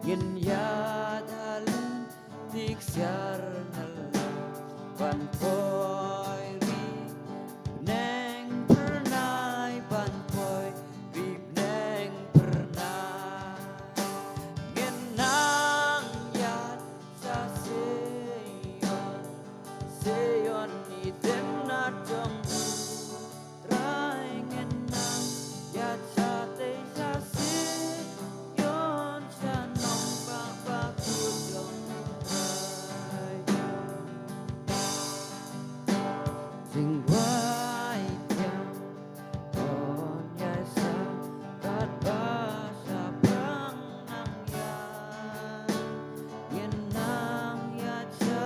ngin yadalan tiksiar nalan ban poi ri neng pernai ban poi ri neng pernai ngin nang yad sa seyon ni dem na dong trai ngin nang yad sa te sa seyon sa nong ba ba ku dong trai sing wai tiang on yai sa kat ba sa prang nang ya ngin nang yad sa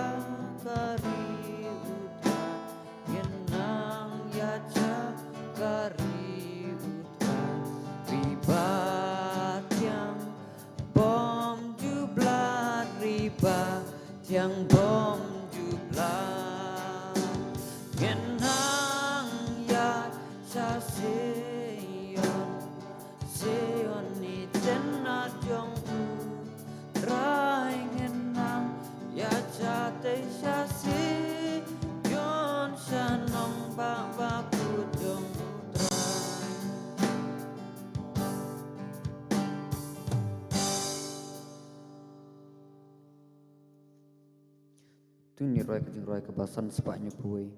kari utan ngin nang yad sa kari utan riba tiang bom jublat riba tiang bom jublat ngin nang yad sa seyon ni ten na jong u rai ngin nang yad sa te sa seyon sa nong ba ba ku dong trai tu ni roi kejing roi kebasan sepaknya buai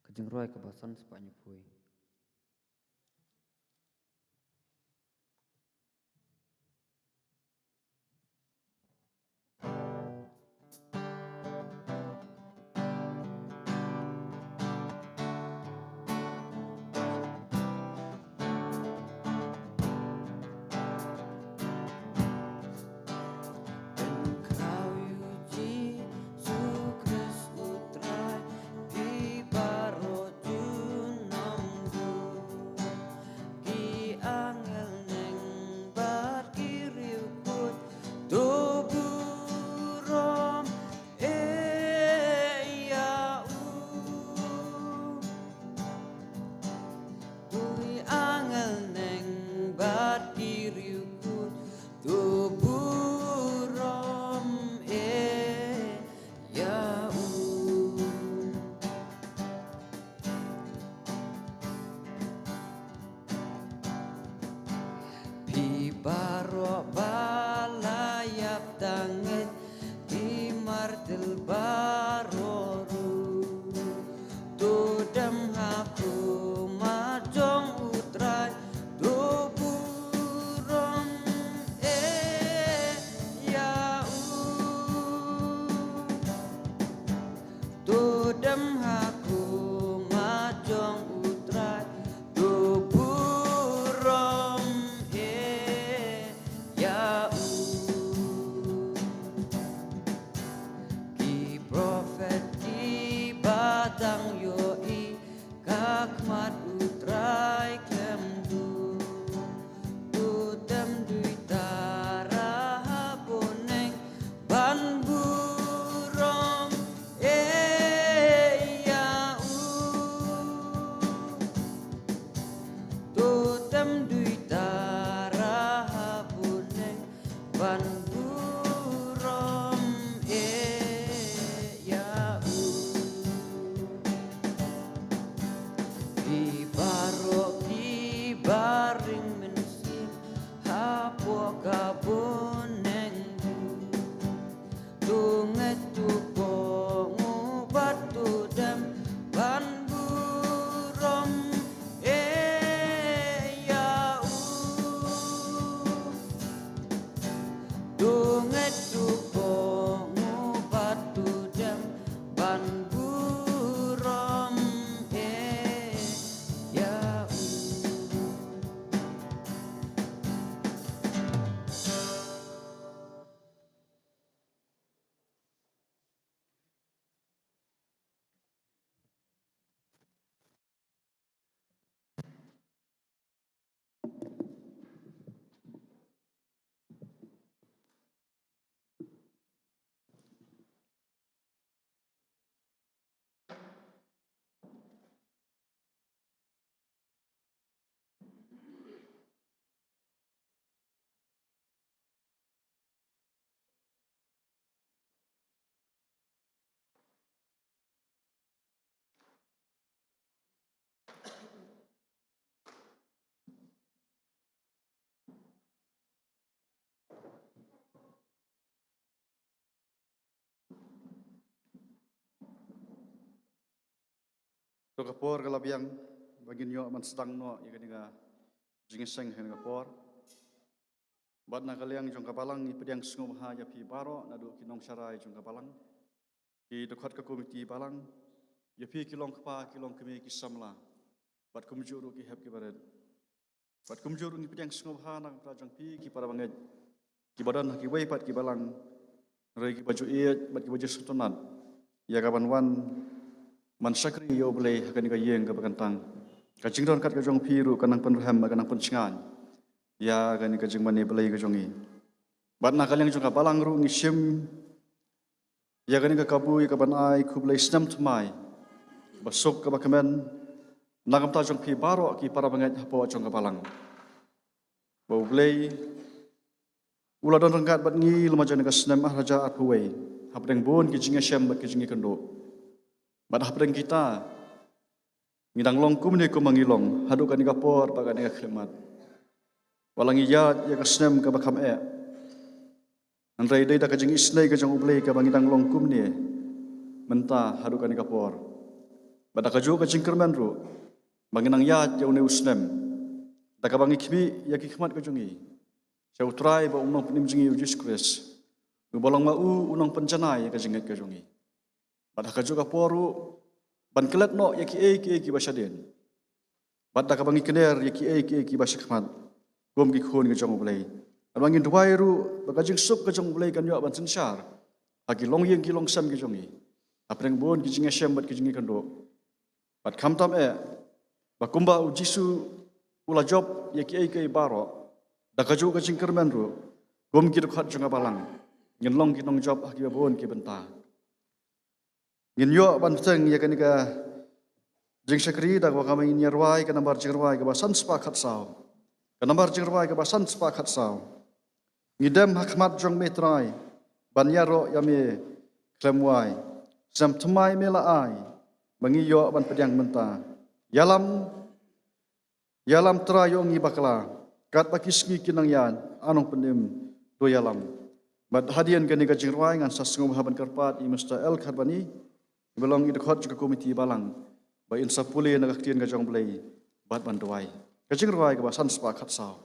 kejing roi kebasan sepaknya buai Engkau yuji sukres utrai di baro junamku ki angel neng bar kiriukut tuburom ya Tui angel neng bar kiriukut tuburom ya Pi baro balayap tangit di martel baroru tudem haku majong utrai tuburom ya tudem haku majong utrai tuburom ya ki profet di batang yoi kakmat utrai kemdu tutem duitara boneng ban burom ya tutem duitara boneng ban burom ya di baro to kapor kalabiang bagin yo man sedang no ya kaniga jingiseng kaniga por bat na kaliang jong kapalang ni pediang sungom ha ya pi baro na do kinong sarai jong kapalang ki dokhat ka komiti palang ya pi kilong kpa kilong kemi ki samla bat kumjuru ki hep ki baret bat kumjuru ni pediang sungom ha na prajang pi ki para banget ki badan ki wei pat ki balang rei ki baju iet bat ki baju sutonat ya kapan wan man sakri yo boleh kaniga yeng ka bakantang ka jingron kat ka jong piru kanang penraham kanang pencingan ya kaniga jing mane boleh ka jongi bat na kaliang jong ka balang ru ngisim ya kaniga kabu ya kaban ai ku boleh snam tmai basuk ka bakamen nagam ta jong pi baro ki para banget hapo jong ka balang bau boleh ula don rangkat bat ngi lemajan ka snam raja atpuwei hapdeng bon ki jinga syam bat ki jingi kendo bat hapdeng kita ngidang longkum ni ko mangilong hadu kan kapor pagan ka khlemat walang iyat ya kasnem ka bakam andrai dei da ka jing islay ka jong ublay ka bangidang longkum ni menta hadu kan kapor bada ka jo ka jing kerman ru banginang yat ya une usnem da ka bangi khbi ya ki khmat ka jongi sa utrai ba umnong pnim jingi ujis kres bolong ma unong pencanai ya ka jinget ka jongi bada ka jo ka poru ban kelat no ya ki basaden bat da ka bangi kener ya ki basakmat gom ki khon ka jong blai abangin duai ru ba jing sup ka jong blai kan yo ban sensar hagi long yeng ki long sam ki jongi apreng bon ki jinga syam bat ki jingi kan do bat khamtam ba kumba u jisu ula job ya ki baro da ka ju ka jing kerman ru gom ki khat jong balang ngin long ki nong job hagi bon ki benta ngin yo ban teng ya kanika jing sakri da wa kami nyarwai ka nambar jirwai ka basan spa khat saw ka nambar jirwai ka basan spa khat saw ngidem hakmat jong metrai ban yaro yame klemwai sam tmai mela ai bangi yo ban pediang menta yalam trayo ngi bakla kat pakisngi kinang yan anong penim do yalam bad hadian kanika jirwai ngan sasngom haban karpat i musta el kharbani belong i dekhot juga komiti balang ba in sapule na kaktien ka jong blai bat bandwai ka jingrwai ka basan spa khat saw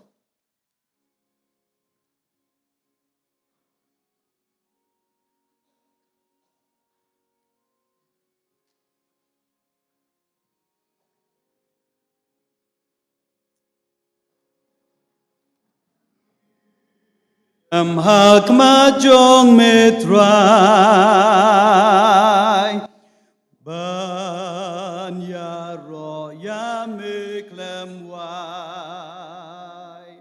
hak majong metrai ban ya ro ya meklem wai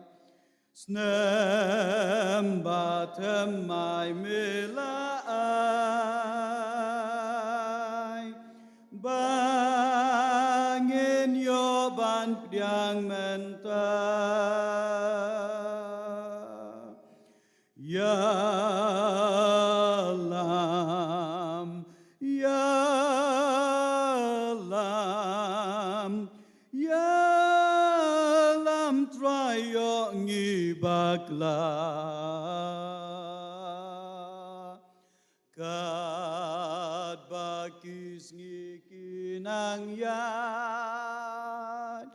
snem batem mai mela ai bangin yo ban pdiang mentah Yalam trayo ngi bakla kat bakis ngi kinang yan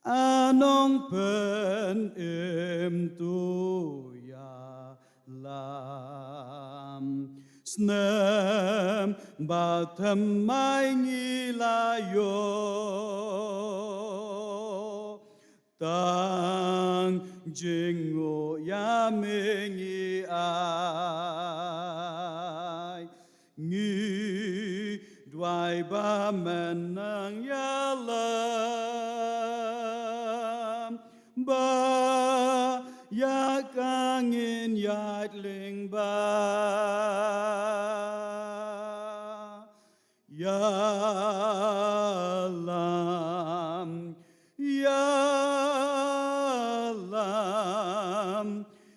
anong pen tu lam snem batem mai ngilayo tang jingo ya mengi ai ngi dwai ba menang yalam ba ya kangin yat ling ba yalam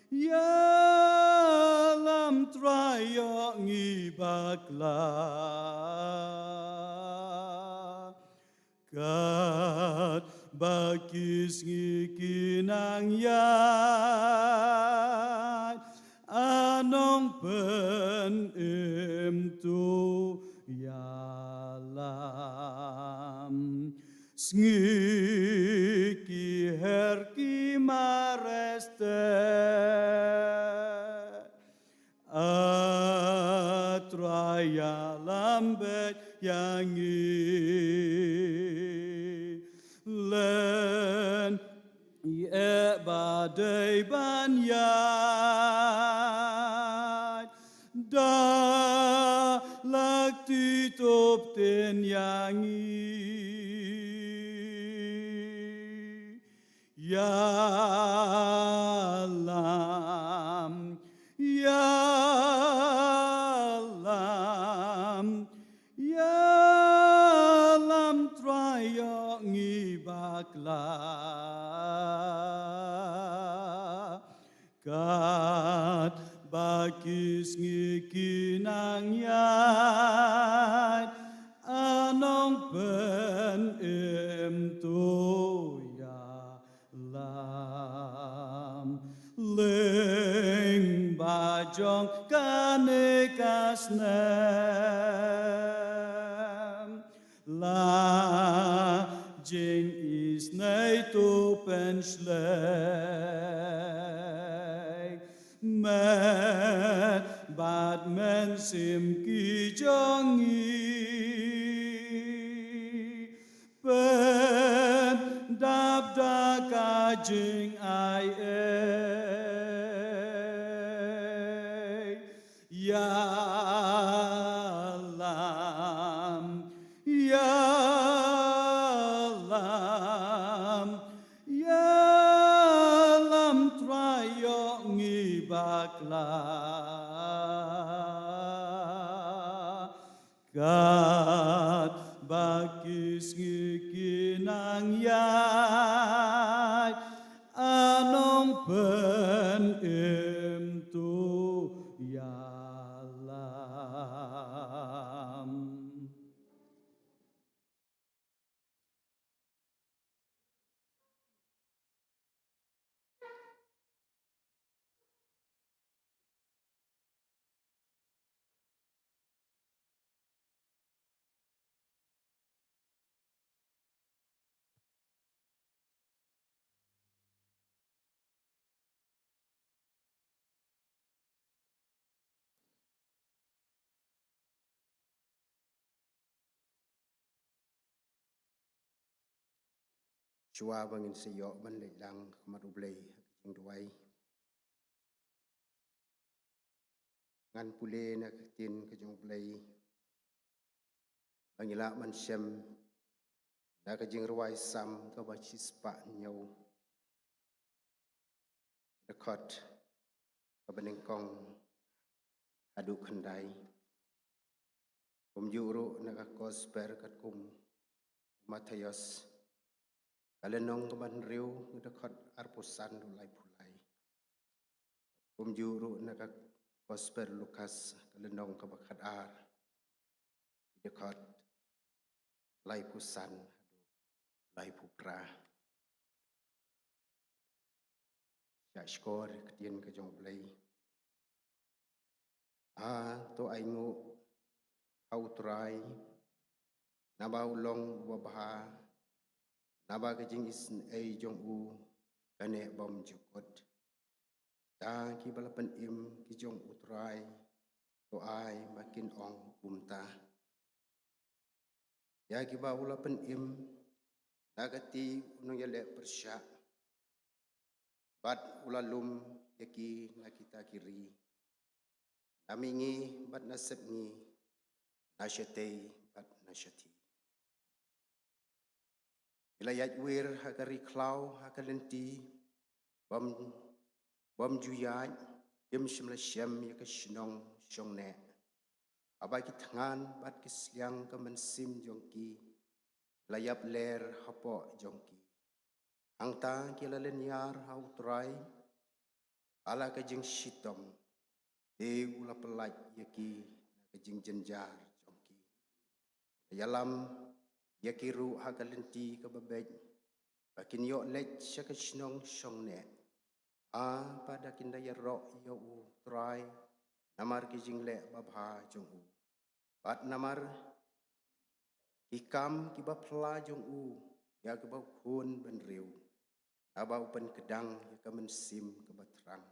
trayo ngi bakla kat bakis ngi kinang yan anong pen tu yalam ngiki herki mareste atraya lambet yangi len ye badai banyai da lakti top ten yangi ya lam traya ngibakla kat bakis ngikinang yat anong pen to ya lam leng bajong kanekas nem la jing is nay to pen slay met bad men sim ki jongi pen dap da ka jing ai ya lam trayo ngibakla kat bakis ngikinang yai anong pen to ya lam. Chua bangin seyo ban le lang mat ublei jing duai ngan pule na tin ke jong blei bangila man sem da ke jing ruai sam ka ba chispa nyau dekot ka bening kong adu khandai kum juru na ka kosper kat kum Matthias kalenong kaman riu dekot arpusan ulai pulai kum juru na ka kosper Lukas kalenong kabakat ar dekot lai pusan lai pupra ya skor ketien ke jong blei to aingu au trai nabau long wabha naba ke jing is ei jong u kane bom jukot ta ki balapan im ki jong utrai to ai makin ong umta ya ki ba ulapan im nagati unong yale persya bat ulalum yaki nakita kiri namingi bat nasib ni nasyate bat nasyati ilayat wir hakari klau hakalenti bom juyaj yem shimla shem yakashnong shongne abai ki tangan bat kisliang kamansim jongki layap ler hapo jongki angta kilalen yar hautrai ala kajing shitom de ula pelaj yaki kajing jenjar jongki yalam yakiru hakalenti kababej bakin yo lech shakashnong shongne pada kinda yarok yo u trai namar kijing le babha jong u bat namar ikam kibapla jong u ya ke bau kun ben riu abau pen kedang ya ke mensim ke baterang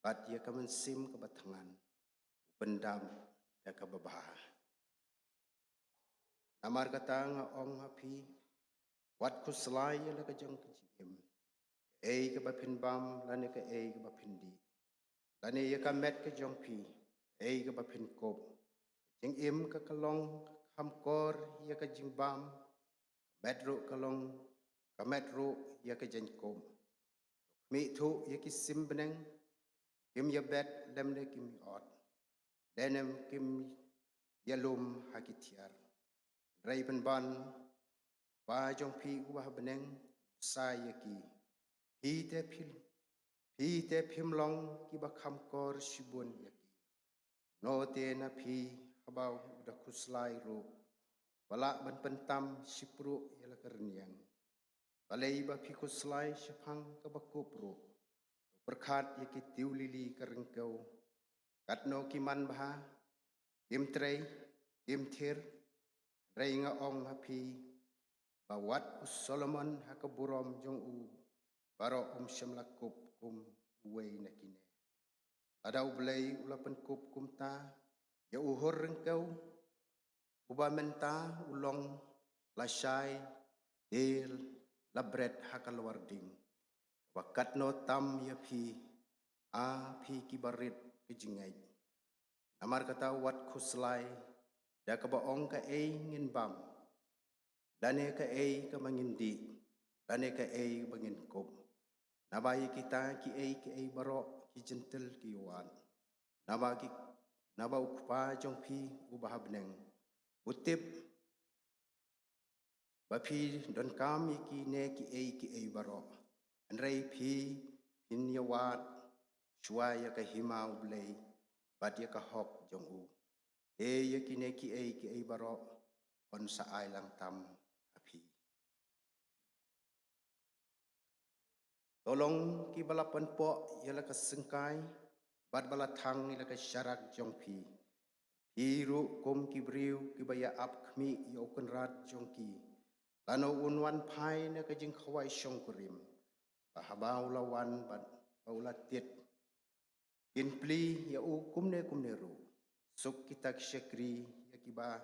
bat ya ke mensim ke batangan pendam ya ke babah namar kata nga ong hapi wat ku selai ya la ke jong kejim ke bapin bam lane ke ke bapin di lane ya ke met ke jong pi ke bapin kop jing im ke kalong ham kor ya ke jing bam metro kalong ka metro ya ke jing kom mi thu ya ki sim beneng kim ya bet lem ne kim ot denem kim ya lum hakitiar rai pen ban pa jong pi ku ba beneng sai ya ki pi te phim long ki ba kham kor shibun ya ki no te na pi habau da kuslai ro bala ban pentam sipru ya la kerniang balai ba pi kuslai shapang ka ba kopro berkat ya ki tiu lili kerengkau katno ki man bah kim trei kim thir rei nga ong hapi bawat Solomon hakaburom jong u baro shamlakup kum uwei nakine adau belai ulapan kup kum ta ya uhur rengkau uba menta ulong lasai del labret hakalwarding wakat no tam ya pi kibarit kejingai namar kata wat kuslai da ka baong ka ngin bam dane ka ka mangindi dane ka bangin kop nabai kita ki baro ki jentel ki wan naba ukpa jong pi ubah beneng utip bapi don kami ki ne ki baro anrei pi pin yawat shwaya ka himau blei bat ya ka hop jong u ya ki ne ki baro on sa ai lang tam api tolong ki balapan po ya la ka sengkai bat bala thang ya ka syarak jong pi ru kom ki briu ki baya ap khmi yo kan rat jong ki lano unwan pai na ka jing khawai shong kurim bahabau lawan bat baula tit kin pli ya u kumne ru suk kita syakri ya ki ba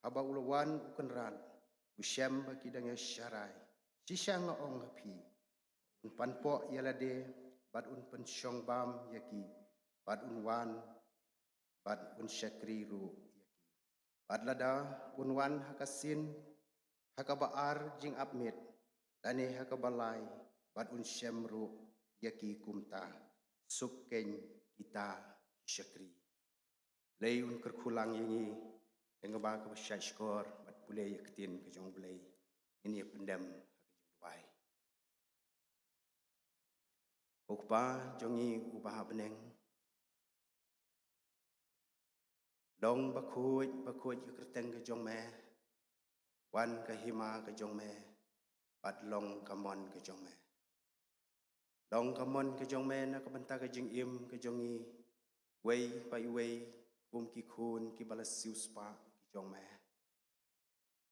habau lawan kan rat usyam ba ki dang ya syarai sisang ong hapi un panpo ya la de bat un pen shong bam ya ki bat un wan bat un syakri ru ya ki bat lada un wan hakasin hakabaar jing apmit dane hakabalai bat un syamru yaki kumta sukken kita syakri lei un kerkulang yangi dengan ba ka syai skor bat pulai yaktin ke jong blai ini pendam hakajung duai kokpa jongi ubah beneng dong bakuj kerteng ke jong me wan ka hima ke jong me bat long kamon ke jong me long kamon ke jong me na ka banta ke jing im ke jongi wei pai wei kum ki khun ki balasiu spa ki jong me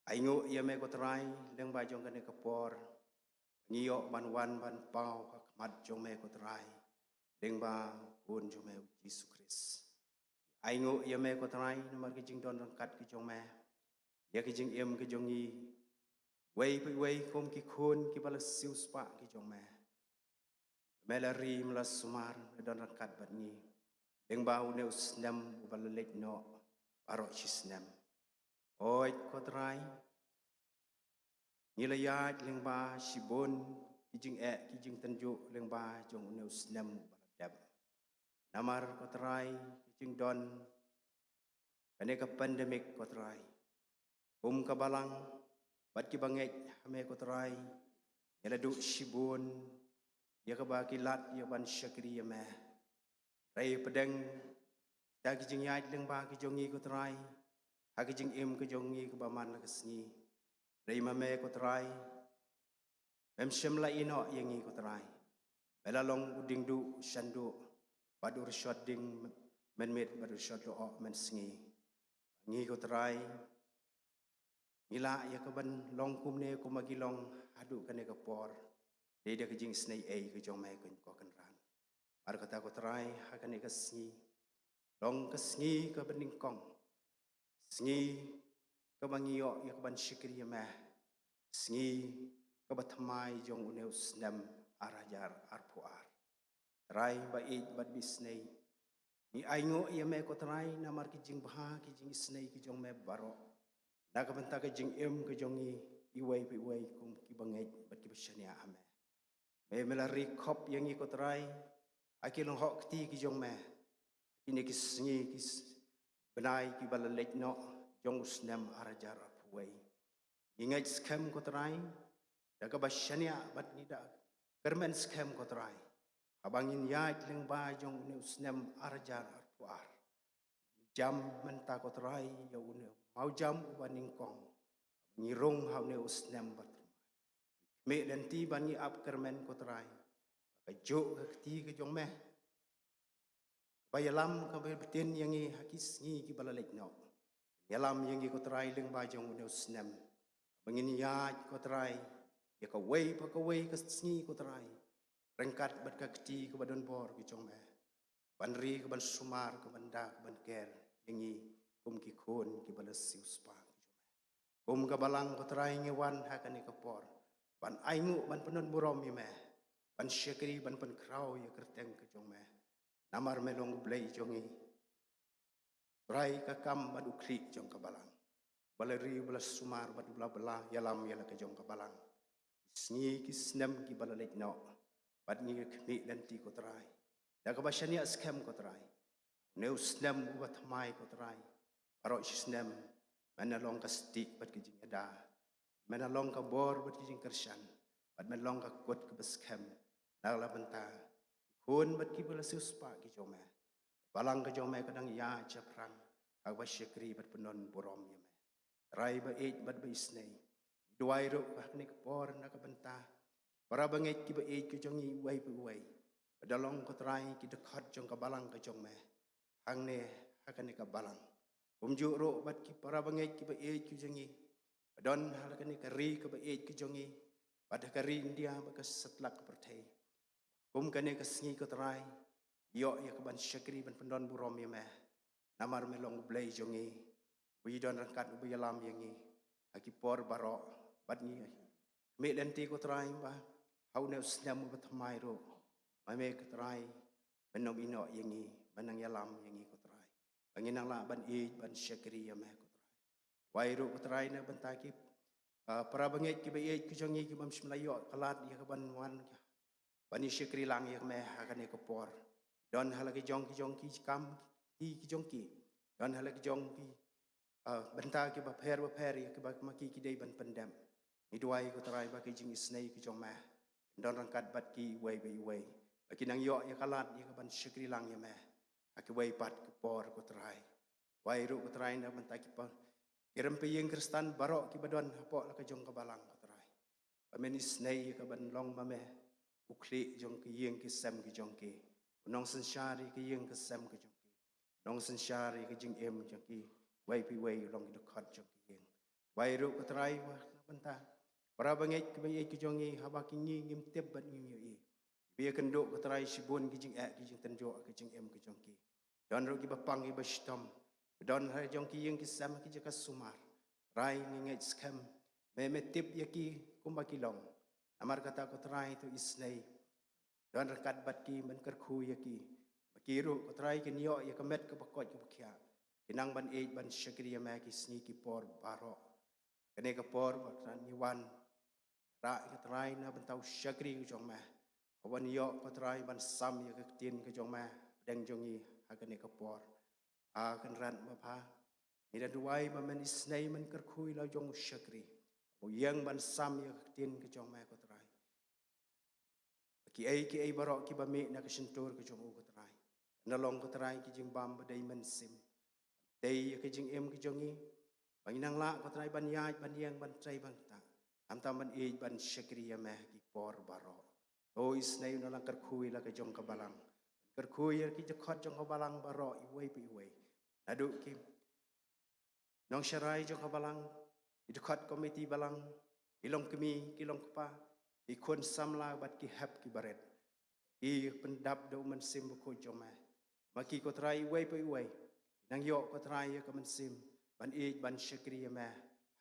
aingo ya me ko trai leng ba jong ka ne ka por ngio ban wan ban pau ka mat jong me ko trai leng ba kun jong me Yesus Kristus aingo ya me ko trai nomor ke jing don kat ki jong me ya ki jing im ke jongi wei pai wei kum ki khun ki balasiu spa ki jong me melari melas sumar don kat bat ni leng ba ne usnam ubalek no baro chisnam oi ko trai nilayat leng ba sibon kijing kijing tanju leng ba jong ne usnam baladab namar ko trai kijing don kane ka pandemic ko trai ka balang bat ki bangek hame ko trai yala du sibon ya ka ba ki lat ya ban syakri ya me rai pedang ta ki jing yat leng ba ki jongi ko trai ha ki jing im ki jongi ko ba man la kesni rai ma me ko trai mem shem la ino yangi ko trai bela long uding du shandu badur shot ding men met badur shot do men sngi ngi ko trai Ngila ya kaban long kumne ko magilong hadu kane ka por. Dia ke jing snei ke jong mai ko kan ran. Mar kata ko trai ha kane ka sngi. Long ka sngi ka bening kong. Sngi ka bangio ya kaban shikri ya meh. Sngi ka batmai jong uneu snem arajar arpuar. Trai ba bat bisnei. Ni aingo ya me ko trai namar ki jing bah ki jing snei ki jong me baro. Na ka banta ka jing ke jong iwai kum ki bangai bat ki bashania ame. Me melari kop yang i ko trai aki long hok ti ki jong me. Kini ki sngi ki benai ki balalek no jong usnem arajar apuai. Ingat skem ko trai da ka bashania bat ni da kermen skem ko trai. Abangin yait leng ba jong ne usnem arajar arpuar. Jam menta ko trai ya une mau jam ubaning kong. Ngirong hau ne usnem bat. Me dan ti bani ap kermen ko trai. Ka jo ka ti ke jong meh. Bayalam ka betin yang i hakis ngi ki balalek no. Yalam yang i ko trai leng ba jong ne usnem. Bangin yait ko trai ya ka wei pa ka wei ka sngi ko trai. Rengkat bat kakti ke badan bor ke jong meh. Banri ke ban sumar ke banda ke ban ker. Yengi kum ki kun ki balas siu spa ke jong meh. Kum ke balang ko terai ngewan hakani ke por. Ban aingu ban penon burom ye meh. Ban syakri ban pen krau ye kerteng ke jong meh. Namar melong blai jongi. Terai ke kam ban ukri jong ke balang. Baleri balas sumar ban bela yalam yala ke jong ke balang. Sngi ki snem ki balalek no. Bat ni kni dan ti ko trai. Da ka basyania skem ko trai. Neu snem ubat mai ko trai. Aro snem manalong ka stik bat ki jing ada. Manalong ka bor bat ki jing kersan. Bat manalong ka kot ke beskem. Nagla benta. Kun bat ki bala suspa ki jome. Balang ka jome kadang ya chaprang. Hag basyakri bat penon borom yeme. Trai ba eit bat ba isnei. Duai ro ka ni ka por na ka benta. Para bangai ki ba ke jong i wai pu wai. Badalong ko trai ki dekat jong ka balang ka jong me. Hang ne hakan ka balang. Umju ro bat ki para bangai ki ba ki jong i. Badon halakan ka ri ka ba ki jong i. Bad ka ri India ba ka setlak pertai. Kum kane ka sngi ko trai. Yo ya ka ban syakri ban pendon burom ye me. Namar melong blai jong i. Wi don rangkat ubi yalam yang i. Haki por barok bat ni. Me lenti ko trai ba. Hau ne usnam bat mai ro. Mai me ko trai benom ino yengi banang yalam yengi ko trai. Banginang la ban ban syakri ya me ko trai. Wai ro ko trai na bantaki para banget ki ba ki jongi ki bam smlayo kalat ya ka ban wan bani syakri lang ya me hakane ko por. Don halagi jong ki kam ki jong ki. Don halagi jong ki bantaki ba per ya ki ba maki ki dei ban pendam. Ni duai ko trai ba ki jing isnei ki jong me. Don rangkat bat ki wai. Bagi nang yo ya kalat ya kaban syakri lang ya meh. Aki wai pat ke por ko trai. Wai ru ko trai na bantaki pa. Kiram pe yang kristan barok ki badon hapo la ka jong ka balang ko trai. Pamen isnei ya kaban long ma meh. Ukli jong ki yang ki sem ki jong ki. Nong sensyari ki yang ki sem ki jong ki. Nong sensyari ki jing em jong ki. Wai pi wai long ki dekat jong ki yang. Wai ru ko trai wa bantah. Para bangai ki jongi habaki ngi ngim teb bat ngim yo i. Biya kenduk ko trai sibun ki jing ki jing tenjo ki jing em ki jongki. Don ro ki bapang ki bastom. Don ha jongki yang ki sam ki jaka sumar. Rai ngi skam. Me teb ya ki kumbaki long. Amar kata ko trai tu isnei. Don rakat bat ki men kerku ya ki. Bakiru ko trai ki niyo ya kemet ke bakot ke bakya. Kinang ban ban syakri ya me ki sni ki por barok. Kene ke por bakran niwan. Ra ke trai na bentau syakri ke jong meh. Awan yo ke trai ban sam ya ke tin ke jong meh. Deng jongi hakane ke por. Kan ran bapa. Ni dan duai ba men isnei men kerkui la jong syakri. O yang ban sam ya ke tin ke jong meh ke trai. Ki ai barok ki ba me na ke sentur ke jong ke trai. Nalong ke trai ki jing bam ba dei men sim. Dei ke jing em ke jongi. Banginang la ke trai ban yai ban yang ban trai ban ta. Amtaman ban syakri ya meh ki por baro. O isnei na lang kerkui la ke jong ka balang. Kerkui ya ki jekot jong ka balang baro iwai pi iwai. Nadu ki nong syarai jong ka balang Idukhat komiti balang, ilong kemi, kilong kepa, ikon samla bat ki hap ki baret. I pendap do mensim buku jome. Maki ko trai way pe way. Nang yo ko trai ko mensim, ban ej ban syakri me,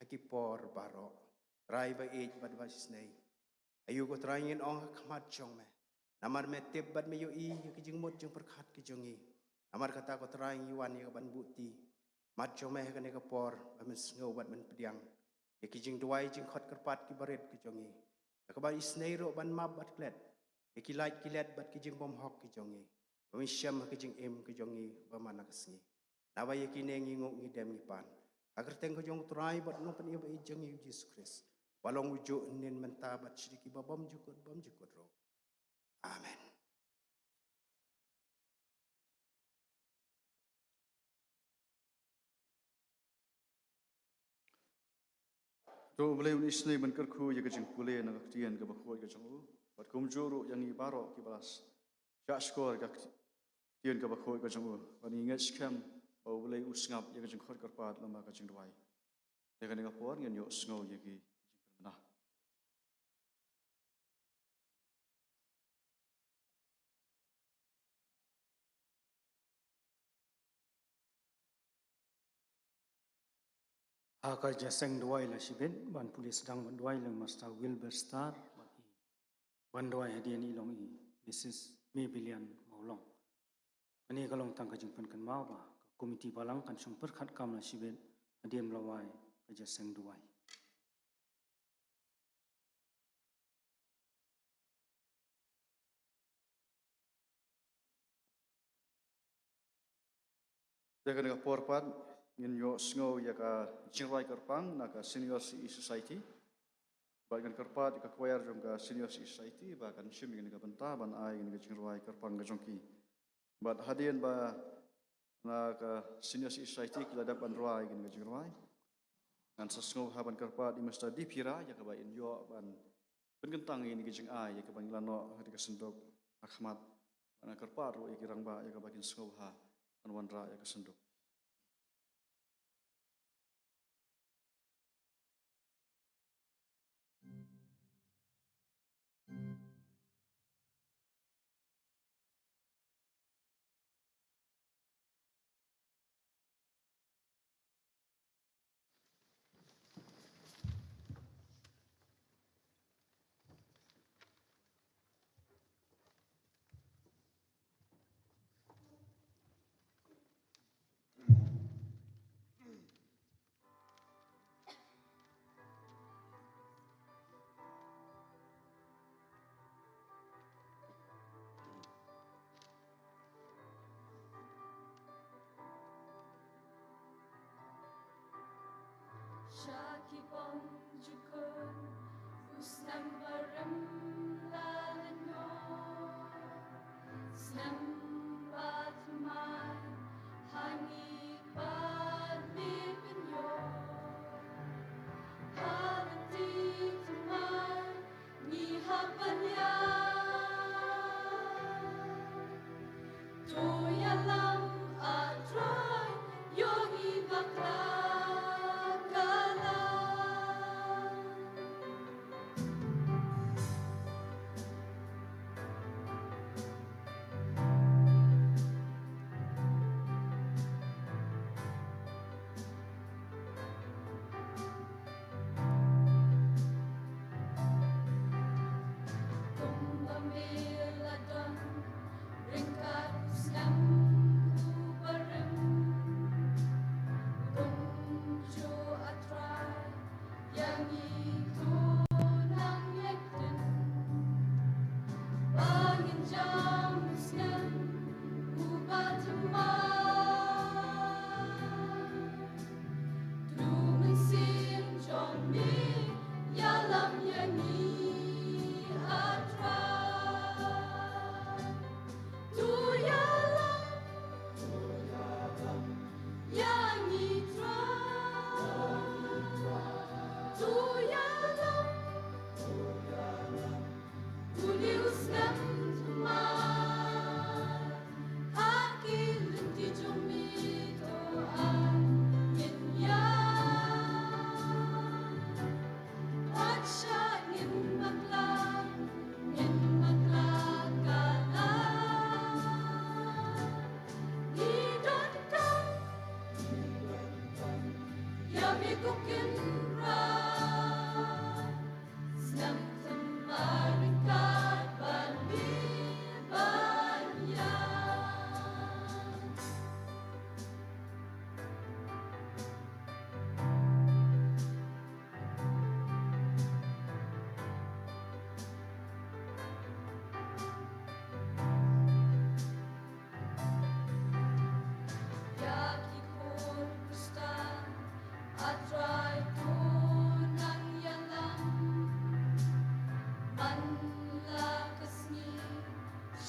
haki por baro. Trai ba ej ban basisnei. Ayu ko trai ngin ong khamat jong me. Namar me tip bat me yo I ki jing mut jing perkhat ki jongi. Namar kata ko trai yuan ya ban bukti. Mat jong me ka ne ka por ba men sngo bat men pediang. Ya ki jing duai jing khot kerpat ki baret ki jongi. Ya ka ba isnei ro ban map bat klet. Ya ki light ki let bat ki jing bom hok ki jongi. Ba men syam ki jing em ki jongi ba mana kasngi. Nawa ya ki ne ngi ngok ngi dem ngi pan. Agar teng ko jong trai bat no pan ya ba I jongi Jesus Christ. Balong ujuk nin menta bat sediki ba bom jukut ro. Amen. Tu boleh unis ni menkerku ya kejeng pulih nak ketian ke bakoi ke jeng bat kumjuru yang I baro ki balas. Jak skor ke ketian ke bakoi ke jeng ban ingat skam bau boleh usngap ya kejeng khot kerpat lama ke jeng duai. Dengan dengan por ngan yo sngo ya ki nah. Haka jaseng duai la sibet ban pulis sedang ban duai lang Master Wilbur Star ban duai hadian ilong I Mrs. Mebilian Maulong. Kani kalong tang kajing pen kan mau ba komiti balang kan sung perkhat kam la sibet hadian melawai ka jaseng duai. Dengan dengan por pat ngin yo sngo ya ka jingrai kerpang nak senior society. Bagian kerpat ka choir jong ka senior society ba kan sim ngin ka benta ban ai ngin ka jingrai kerpang ka jongki. Bat hadian ba na ka senior society kila dapat roi ngin ka jingrai. Ngan sesngo haban kerpat I mesta dipira ya ka ba in yo ban pengentang ngin ka jing ai ya ka ban lano hadi ka sendok akhmat ban kerpat ro ki rang ba ya ka bagian sngo ha ban wanra ya ka sendok. Shaki bom jukun usnam baram lalano snam batmai hangi bad mipinyo haranti tumai ni hapanya toyalam atrai yogi bakla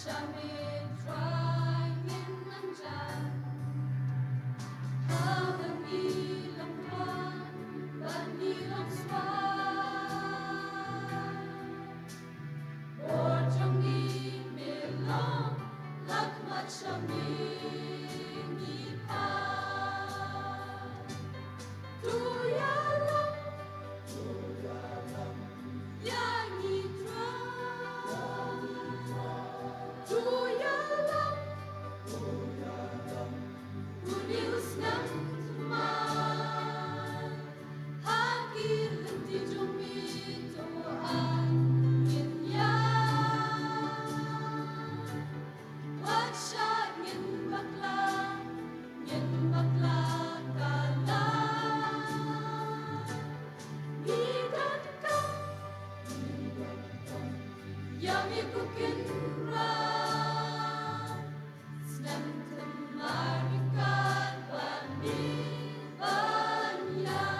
Shamit trying in Nanjan. Havanilang Tuhan, Banilang Swan. Borjong Melong, Lakmat Shaming Ipan. Tuyalang, Yang Itra. Tuyalang, Unius ng teman. Hakil di jumito ang inyan. Wag siya ngin bakla ka lang. Gidan ka, yami kukin ra. Snem temarikan bani banyak.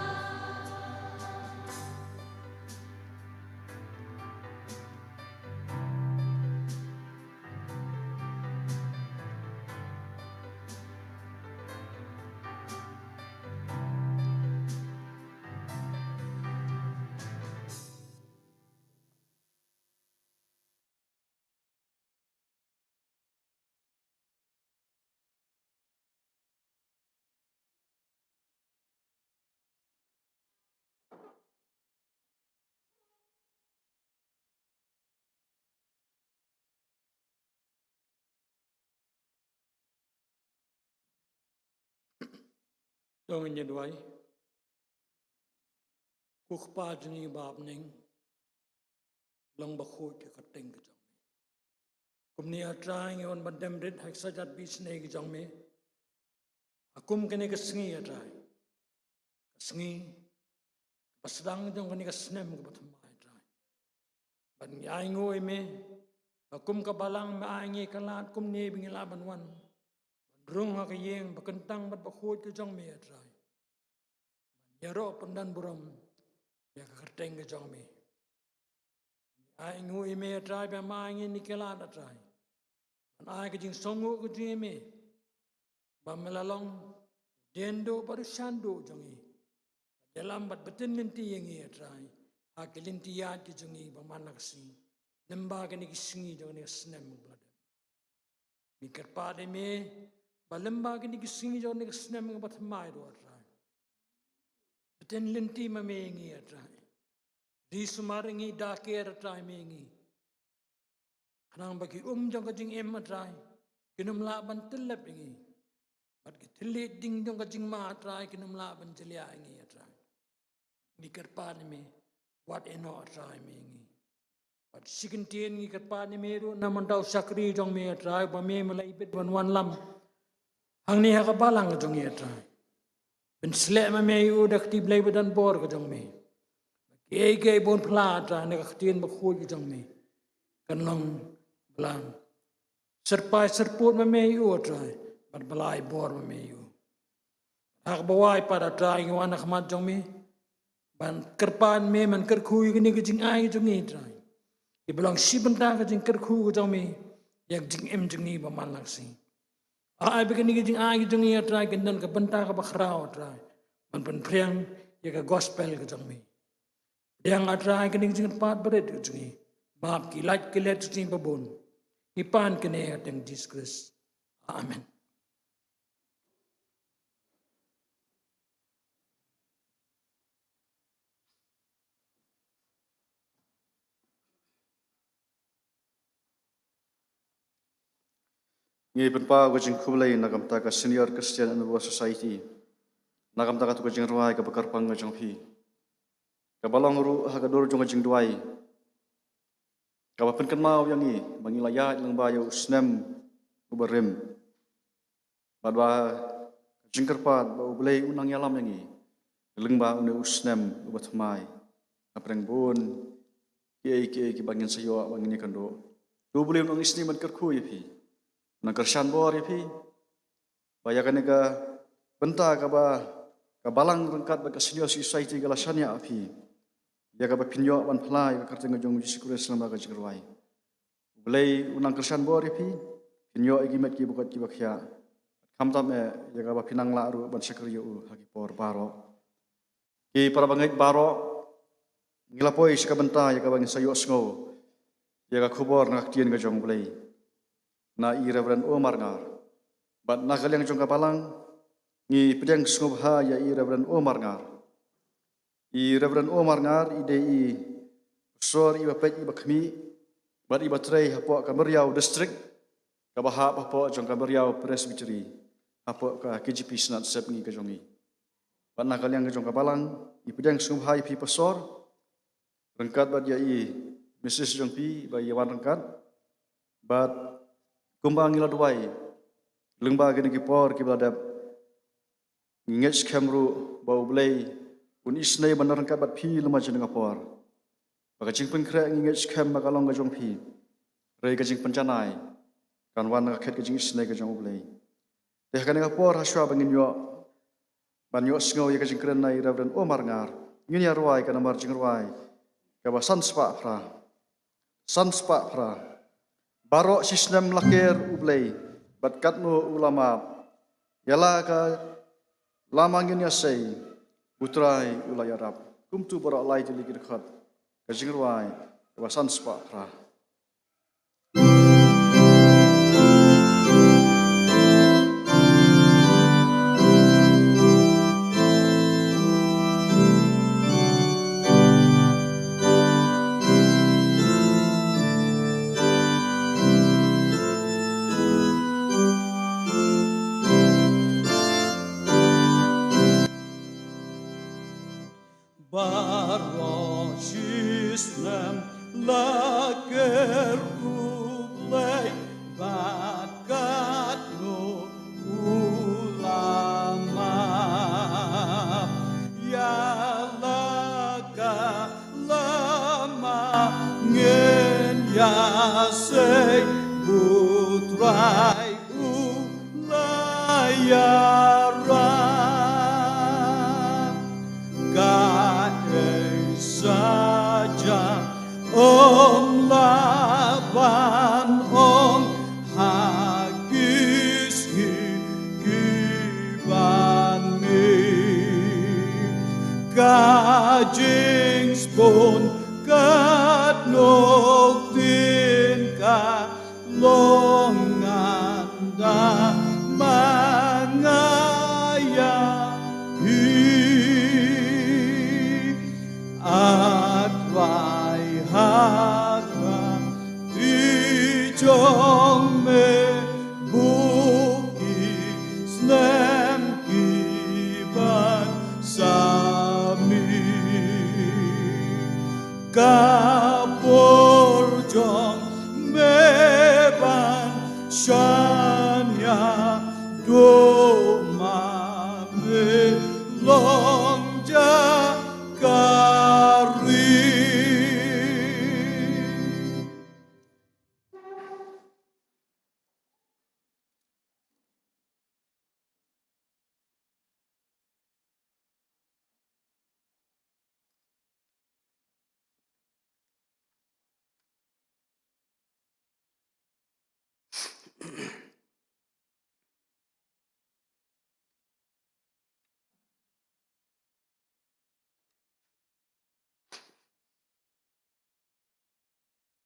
Dong in yadwai, kukpa jini babning, lang bakut ke kateng ke jang me. Kumni atrang yon badem rit hak sajat bisne ke jang me. Akum kene kesengi atrai, kesengi, pasdang jong kene kesnem ke batam atrai. Ban yaingo eme, akum kabalang maangi kalat kum ne bingilaban wan. Rung hak yeng bakentang bat bakut ke jang me atrai. Yaro pandan buram ya kerteng ke jang me. Ai ngu ime atrai ba maangi nikela atrai. An ai ke jing songo ke jing me. Ba melalong dendo baru sando jang e. Dalam bat betin linti yengi atrai. Hak linti ya ke jang e ba manak si. Lemba ke ni kisingi jang ni snem bladem. Ni kerpade me ba lemba ke ni kisingi jang ni snem bat mai do atrai. Betin linti ma mengi atrai. Di sumaringi dakir atrai mengi. Kanang bagi jang kajing em atrai. Kinum laban telep ingi. Bat kitilit ding jang kajing ma atrai. Kinum laban jelia ingi atrai. Ni kerpani me. Wat eno atrai mengi. Bat sikintien ngi kerpani me ru. Naman daw sakri jang me atrai. Ba me malaibit wan lam. Hang ni hakabalang jang me atrai. Ben selek ma me yu dak ti blai badan bor ke jang me. Kei bon plata ne kaktien bakhuj ke jang me. Kanong belang. Serpai serput ma me yu atrai. Bat balai bor ma me yu. Hak bawai pada atrai yu anak mat jang me. Ban kerpan me man kerkhui ke ni ke jing ai jang me atrai. Ki belang si bentang ke jing kerkhu ke jang me. Yak jing em jang ni ba man laksi. Ai bikin ni jing ai jang ni atrai kendan ke bentang ke bakhrau atrai. Man pen priang ya ke gospel ke jang me. Yang atrai kini jing pat berit ke jing. Bab kilat kilat jing babon. Ipan kene ateng Jesus. Amen. Ngi penpa ko jing kublai nakam ta ka senior Christian and society. Nakam ta ka tu ko jing ruai ka bakar pang jong phi. Ka balong ru ha ka dur jong jing duai. Ka ba pen kan mau yang ni mangilaya lang ba yo snem ubarim. Badwa jing kerpat ba ublai unang yalam yang ni. Leng ba une usnem ubat mai. Apreng bun ki bangin sayo bangin kan do. Du boleh unang isni man kerku ye phi. Nang kersan bor ye phi. Baya kan ka benta ka ba ka balang rengkat ba ka senior society ka lasanya phi. Ya ka ba pinyo ban phlai ka kerteng jong jisikur Islam ba ka jikrwai. Belai unang kersan bo ripi, kinyo igimet ki bukat ki bakya. Kamtam ya gaba pinang laru ban sekriyo hagi por baro. Ki para bangait baro ngilapoi sikabenta ya gaba ngisayo sngo. Ya ga khubor nak tien ga jong belai. Na i Reverend Omar ngar. Bat nakal yang jong kapalang ngi pedang sngo ha ya i Reverend Omar ngar. I Reverend Omar ngar ide i sor i bapet i bakmi. Bat i batrai hapo Kameriau district. Kabaha hapo jong Kameriau Presbytery. Hapo ka KGP Senat Sep ngi ka jongi. Bat nakal yang jong kapalang i pedang sngo ha i pi pasor. Rengkat bat ya i Mrs. Jong pi ba yawan rengkat. Bat kumbang ngila duai. Lengba gini ki por ki bladap. Ngets kamru bau belai. Un isnai bandar rengkat bat pi lema jeneng por. Baka jing pengkrek ngets kam makalong ka jong pi. Rei ka jing pencanai. Kan wan ka khet ka jing isnai ka jong belai. Teh kan por haswa bangin yo. Ban yo sngo ya ka jing kren nai Reverend Omar ngar. Ngin ya ruai ka namar jing ruai. Ka ba san spa pra. San spa pra. Baro sistem lakir ublay, bat katno ulama, yala ka lamangin ya say, utray ulay Arab, kumtu baro alay tili kirkhat, kajingruay, wasan spa pra. Baro sistem laker ublay bakat no ulama ya laka lama ngen ya say putrai ulayara saja om laban om hagis hikiban mi kajing spon kat noktin ka longanda mangaya at vai haka di jong me buki snem kiban sami kapur jong me ban shanya do ma me long ja kari.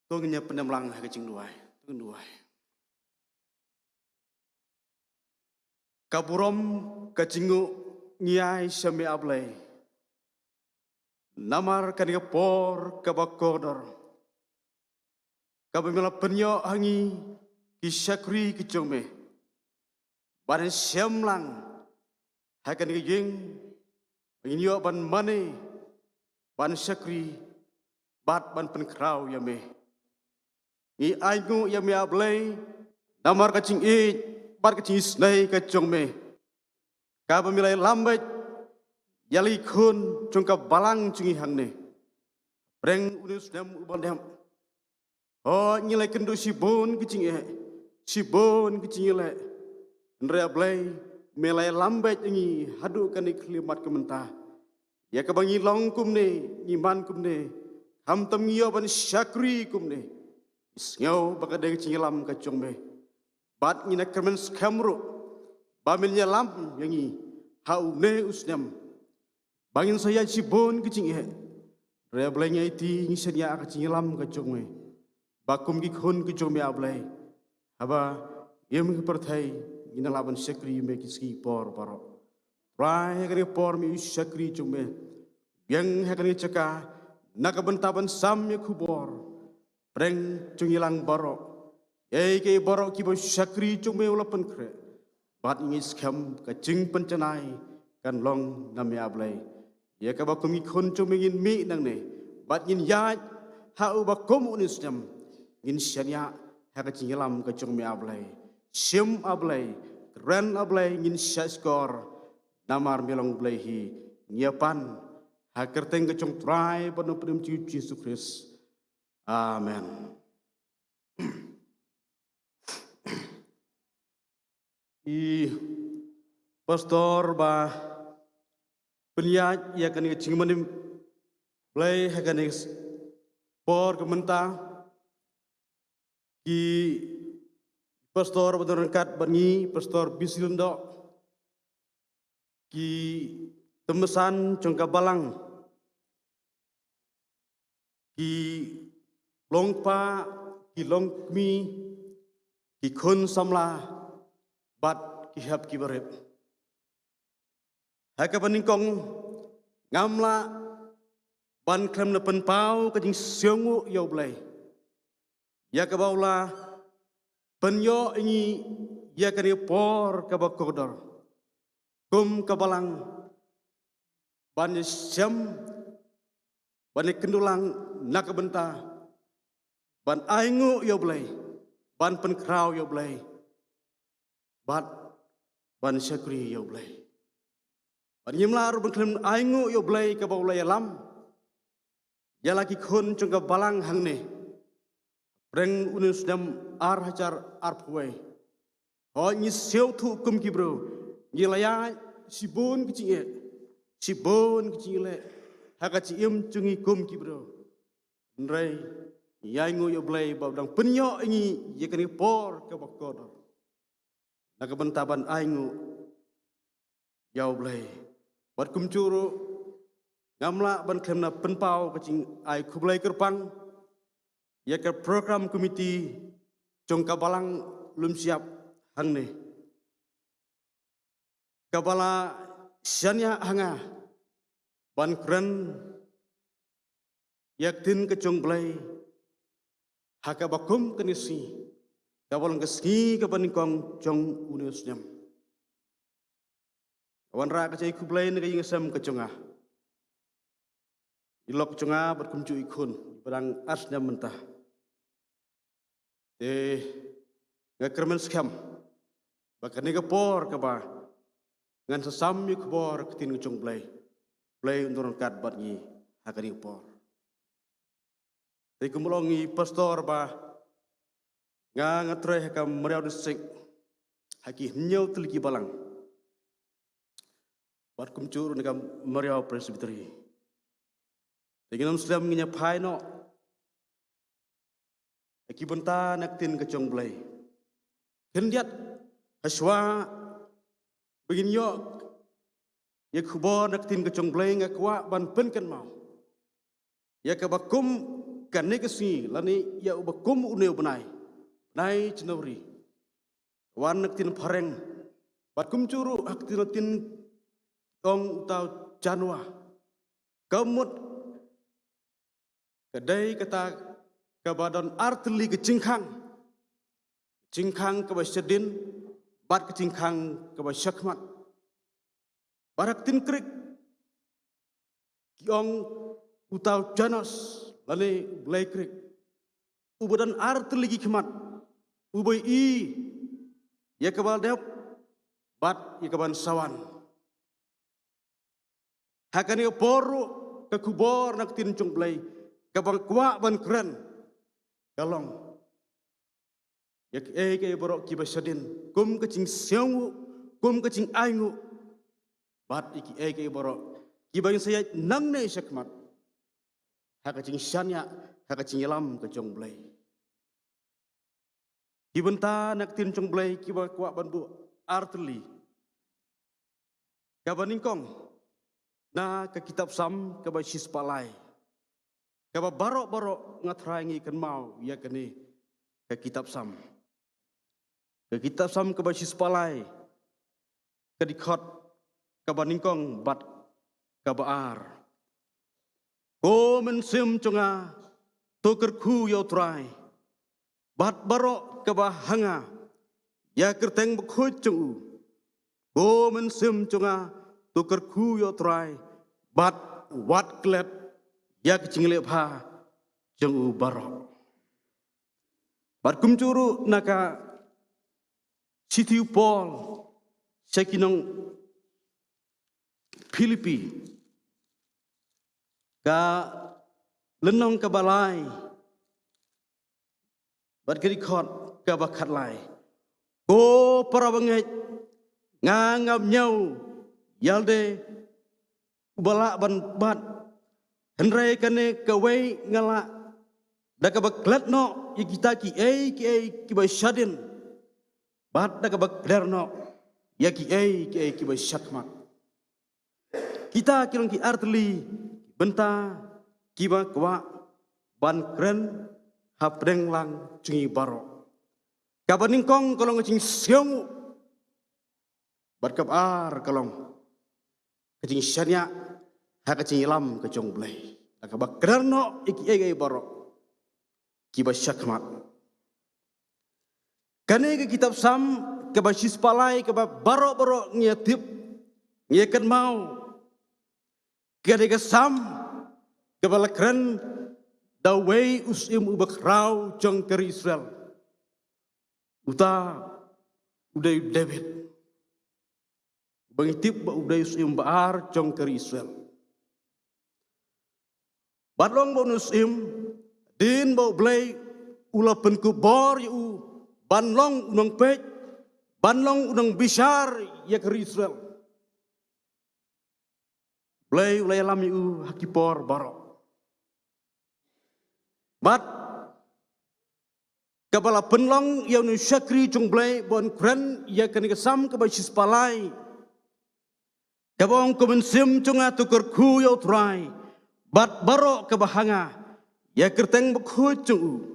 Tungnya penemlang kecing duai, tunggu duai. Kaburom kecingu ngiai semi ablay. Namar kaniga por kabakodor. Kabamila penyo hangi kisakri kecongme. Badan siamlang hakaniga jing inyo ban mane ban sakri bat ban penkrau yame. I aingu ya me ablay namar kacing i bat kacing isnay kacong me ka pamilay lambet yali kun jongka balang cungi hangne breng unus dem ubandem oh nyilay kendo sibon kacing ile ndre ablay melay lambet ingi hadu kani klimat kementah ya kabangi long kumne iman kumne ham tam ngiyo ban syakri kumne Isngau bakadeng cingilam ka chongme. Bat ngina kermen skamro. Bamilnya lam yangi hau ne usnyam. Bangin saya cibon ke cinghe. Rea blenya iti ngisenya ka cingilam ka chongme. Bakum ki khon ke chongme ablay. Haba yem ke perthai ngina laban sekri me kiski por paro. Rai hekani por mi sekri chongme. Yang hekani caka nakabentaban sam ya kubor. Preng cungilang borok, ke borok kibo syakri cungme ulapan kre, bat ingis kam kacing pencenai kan long nami ablay, ya kabakum ikon cungme ingin mi nang ne, bat ingin yaj hau bakum unis jam, ingin syanya hakacingilam kacungme ablay, sim ablay, keren ablay ingin syaskor, namar milong blayhi, nyiapan hakerteng kacung trai panu pedem ciuci Yesus. Amen. I pastor ba penyaji akan ngecingmanim play akan por kementa ki pastor berangkat bani pastor Bisilundo ki temesan congka balang ki longpa ki longmi ki khun samla bat ki hap ki barep haka paningkong ngamla ban klem na penpau ka jing siangu yo blai ya ka baula penyo ingi ya ka ni por ka bakodor kum ka balang ban syam ban kendulang nakabenta ban aingu yo blai, ban penkrau yo blai, ban syakri yo blai. Ban yimlar ban klem aingu yo blai ka baulai alam. Ya lagi khun chung ka balang hang ne. Preng unus dam ar hajar ar phuai. Ho ni seu thu kum ki bro. Ni laya sibon ki chinge. Sibon ki chile. Ha ka chi im chungi kum ki bro. Nrai Yaingu yo blay babdang penyo ingi yakani por ke bakodor. Nakabentaban aingu yo blay. Bat kumcuru ngamla ban klemna penpau kacing ai kublay kerpang. Ya ke program komiti jong kabalang lum siap hangne. Kabala syanya hanga ban kren yak tin kecong blay. Haka bakum kenisi, kawalang keski kapaningkong jong uniusnyam. Kawan ra kacai kublay na kayong asam kacunga. Ilok kacunga berkumcu ikun, berang asnya mentah. Ngakermen skam, bahkan nega por kaba, ngan sesam yuk por ketin kacung blay. Blay untuk rangkat batnyi, haka nega por. Tapi kumulongi pastor ba ngatroy haka meriau desik haki nyau teliki balang bat kumcur nega meriau presbiteri dengan Muslim nginya pai no haki benta naktin kecong blay hendiat haswa begin yo ya kubor naktin kecong blay ngakwa ban penken mau ya kabakum kan negasi lani ya ubakum uneu benai nai cenawri wan naktin pareng batkum curu aktinatin tong tau janwa kamut kedai kata kabadon artli ke cingkang kebasyadin bat ke cingkang kebasyakmat baraktin krik kiong utau janos lani blai krik ubadan artli ki kemat ubai ya kabal dep bat ya kaban sawan hakani poru ke kubor nak tin chung blai kabang kwa ban kren galong ya ke borok ki basadin kum ke cing sewu kum ke cing aingu bat iki ke borok ki bang saya nang ne sakmat haka cing syanya haka cing lam ke chung blai Kibenta nak tin jong blai kiba kwa banbu artli. Kabaningkong na ke kitab Sam kaba sispalai. Kaba barok-barok ngatrangi kan mau ya kene ke kitab Sam. Ke kitab Sam kaba sispalai. Kedikot kabaningkong bat kabaar. Ko mensim conga tokerku yau trai. Bat barok kaba hanga. Ya kerteng bekhut congu. Ko mensim conga tokerku yau trai. Bat wat klet. Ya kecing lepha congu barok. Bat kumcuru naka sitiu Paul. Sekinong Filipi. Ka lenong ka balai. Bat kerikot ka bakat lai. Ko para banget ngangam nyau yalde ubala ban bat henrai kane kawe ngala da ka baklat no ikita ki ki ba shadin bat da ka bakler no ya ki ba syakmak. Kita kirang ki artli benta kiba kwa ban kren hapreng lang cungi baro. Kabaningkong kalong cing siong bat kabar kalong kecing syanya ha kecing lam kecong blai. Akabak kerno iki baro kiba syakmat. Kane ke kitab Sam kaba sispalai kaba baro ngiatip ngiakan mau. Kadang Sam kepala keren dawai usim ubakrau jong keri Israel. Uta uday David. Bangitip ba uday usim baar jong keri Israel. Badlong ba usim din ba ublay ulapan kubor yu banlong unang pej banlong unang bishar ya keri Israel. Ulay alam yu hakipor barok. Bat kabala penlong yaw nu syakri jong blay bon kren ya kanikasam kabay sispalai. Kabong kumensim jonga tukar ku yaw try. Bat barok kabahanga ya kerteng bakhu jong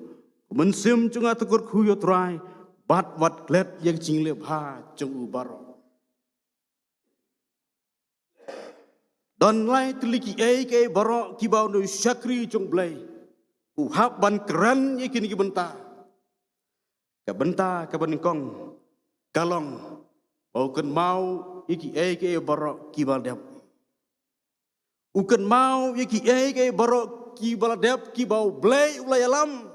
kumensim jonga tukar ku yaw try. Bat wat klet yang jinglep ha jong barok. Dan lai teliki ke barok kibau nu syakri jong blai. Uhap ban keren ikin ki benta. Ka benta ka baningkong kalong baukan mau iki ke barok kibal dep. Ukan mau iki ke barok kibal dep kibau blai ulai alam.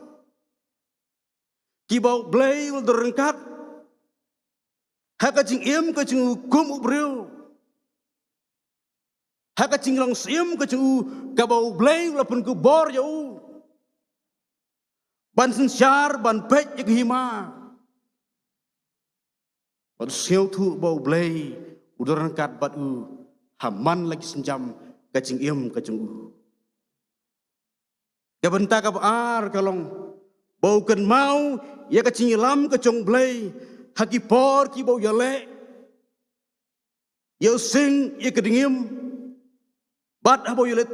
Kibau blai ul derengkat. Haka jing im ka jing hukum ubreu. Haka cinglang sim ke cu kabau blay walaupun ku bor jauh. Ban sensyar ban pej ik hima. Ban siau tu bau blay udaran kat bat u haman lagi senjam ke cing im ke cu. Ka benta ka baar kalong bau ken mau ya ke cing lam ke cong blay haki por ki bau yale. Ya sing ya kedingim. Bat abo yulet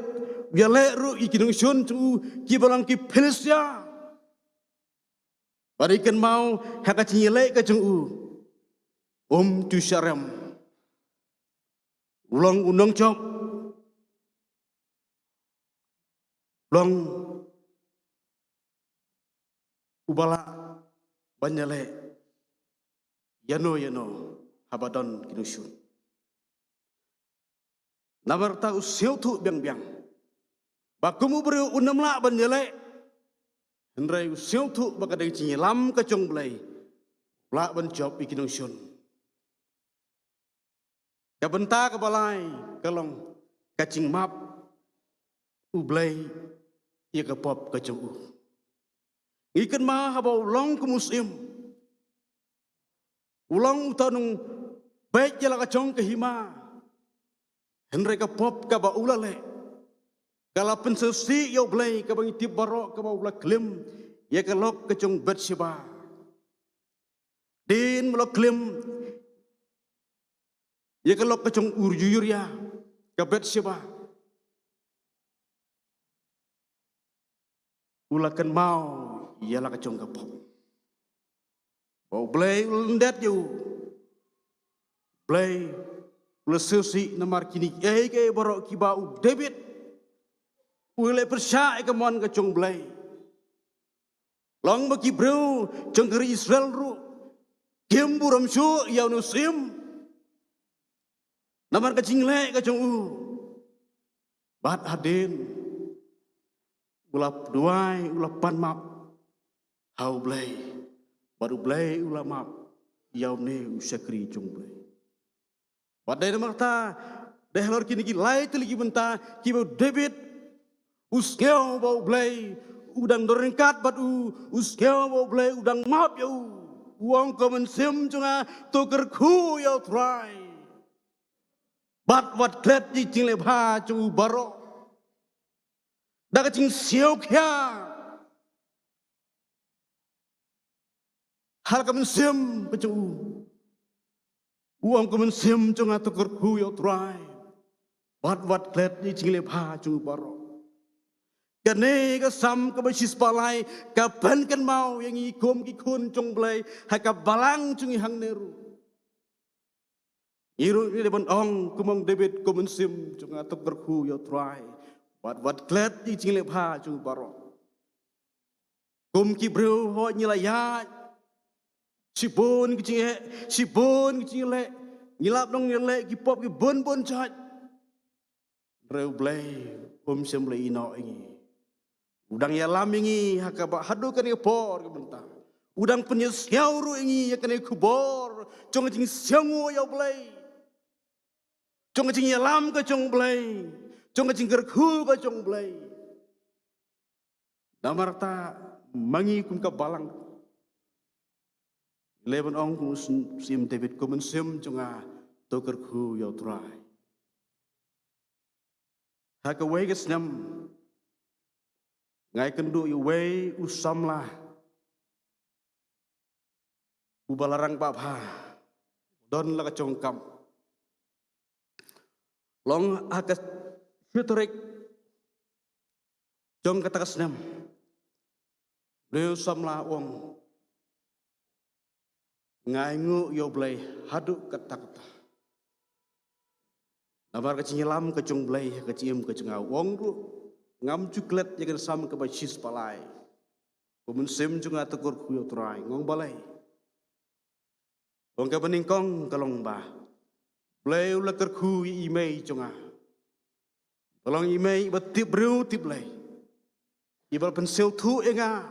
ru ikinung sun tu kibalang ki Filistia. Barikan mau haka cinyele ka jung tu syarem. Ulang undang cok. Ulang ubala banyale. Yano habadon kinung sun. Namar ta usiau tu biang. Bakumu beri unam la banjale. Hendrai usiau tu bakadang cinyelam kacong belai. La banjob ikinong sun. Kabenta kabalai kalong kacing map ublay ia kapop kacong u. Ikan ma habau long ke musim. Ulang utanung baik jala kacong ke hima. Henry kapop kaba ulale. Kalau pensesi yo blay kabang itib barok kaba ula klim ya kalok kacong Bathsheba. din melok klem ya kelok kecong urjuyur ya kabet siapa ulakan mau ialah kecong kapok bau blay ulendet you blay ulesesi namar kini ke borok kibau David ulai persya kemon kecong blay long bagi bro cengkeri Israel ru gemburam su ya nusim namar kecing le kecong bat hadin ulap duai ulapan map hau blay baru blay ulama yaum ne usakri cung blay badai namar ta deh lor kini ki lai teligi benta ki bau David uskeo bau blay udang dorengkat batu uskeo bau blay udang map ya uang komen sim cunga tuker ku ya try bat wat klet di cing le bha chu baro da ka cing siau kya hal ka men sim pe chu uang ka men sim cunga tuker ku ya try bat wat klet di cing le bha chu baro kene ka sam ka basis palai ka ban kan mau yang ikom ki kun chung blai ha ka balang chung hang neru iru ni depan ong kumong David komen sim chung atok berku yo try wat klet di cing le bha chung baro kum ki bro ho nyilaya sibon ki cing le ngilap dong le ki pop ki bon chat reu blai kum sim le ino ingi udang ya lamingi hakaba hadu kan por kebentar udang penyesiau ru ingi ya kan kubor cong cing siangu ya blai cong cing ya lam ke cong blai cong cing gerku ke cong blai damarta mangi kun ka balang leben ong kun sim David komen sim conga to gerku ya try hakawai ke snam ngai kendu iwei usamlah ubalarang babha don la kacongkam long akas syuturik jong katakasnam leu samlah wong ngai ngu yo blai hadu kata-kata nabar kacinyelam kacong blai kaciem kacengau wong ru ngam cuklet jangan sama ke basis palai kumun sim juga tegur kuyo trai ngong balai wong ka beningkong kalong ba blai ula kerku imei jonga tolong imei betip bru tip lay ibal pensil tu enga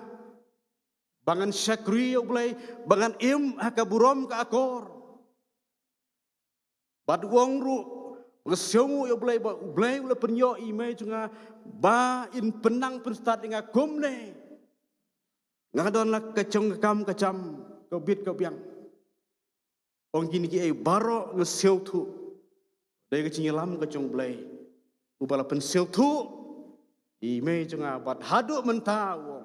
bangan syakri yo blai bangan im hakaburom ka akor bad wong ru Ngesiongu ya blai ula penyo imei cunga ba in penang penstat inga kumne ngadon la kacong kam kacam kebit kebiang ong kini ki baro ngesiau tu dai kecinglam kacong blai ubala pensiau tu imei cunga bat hadu menta wong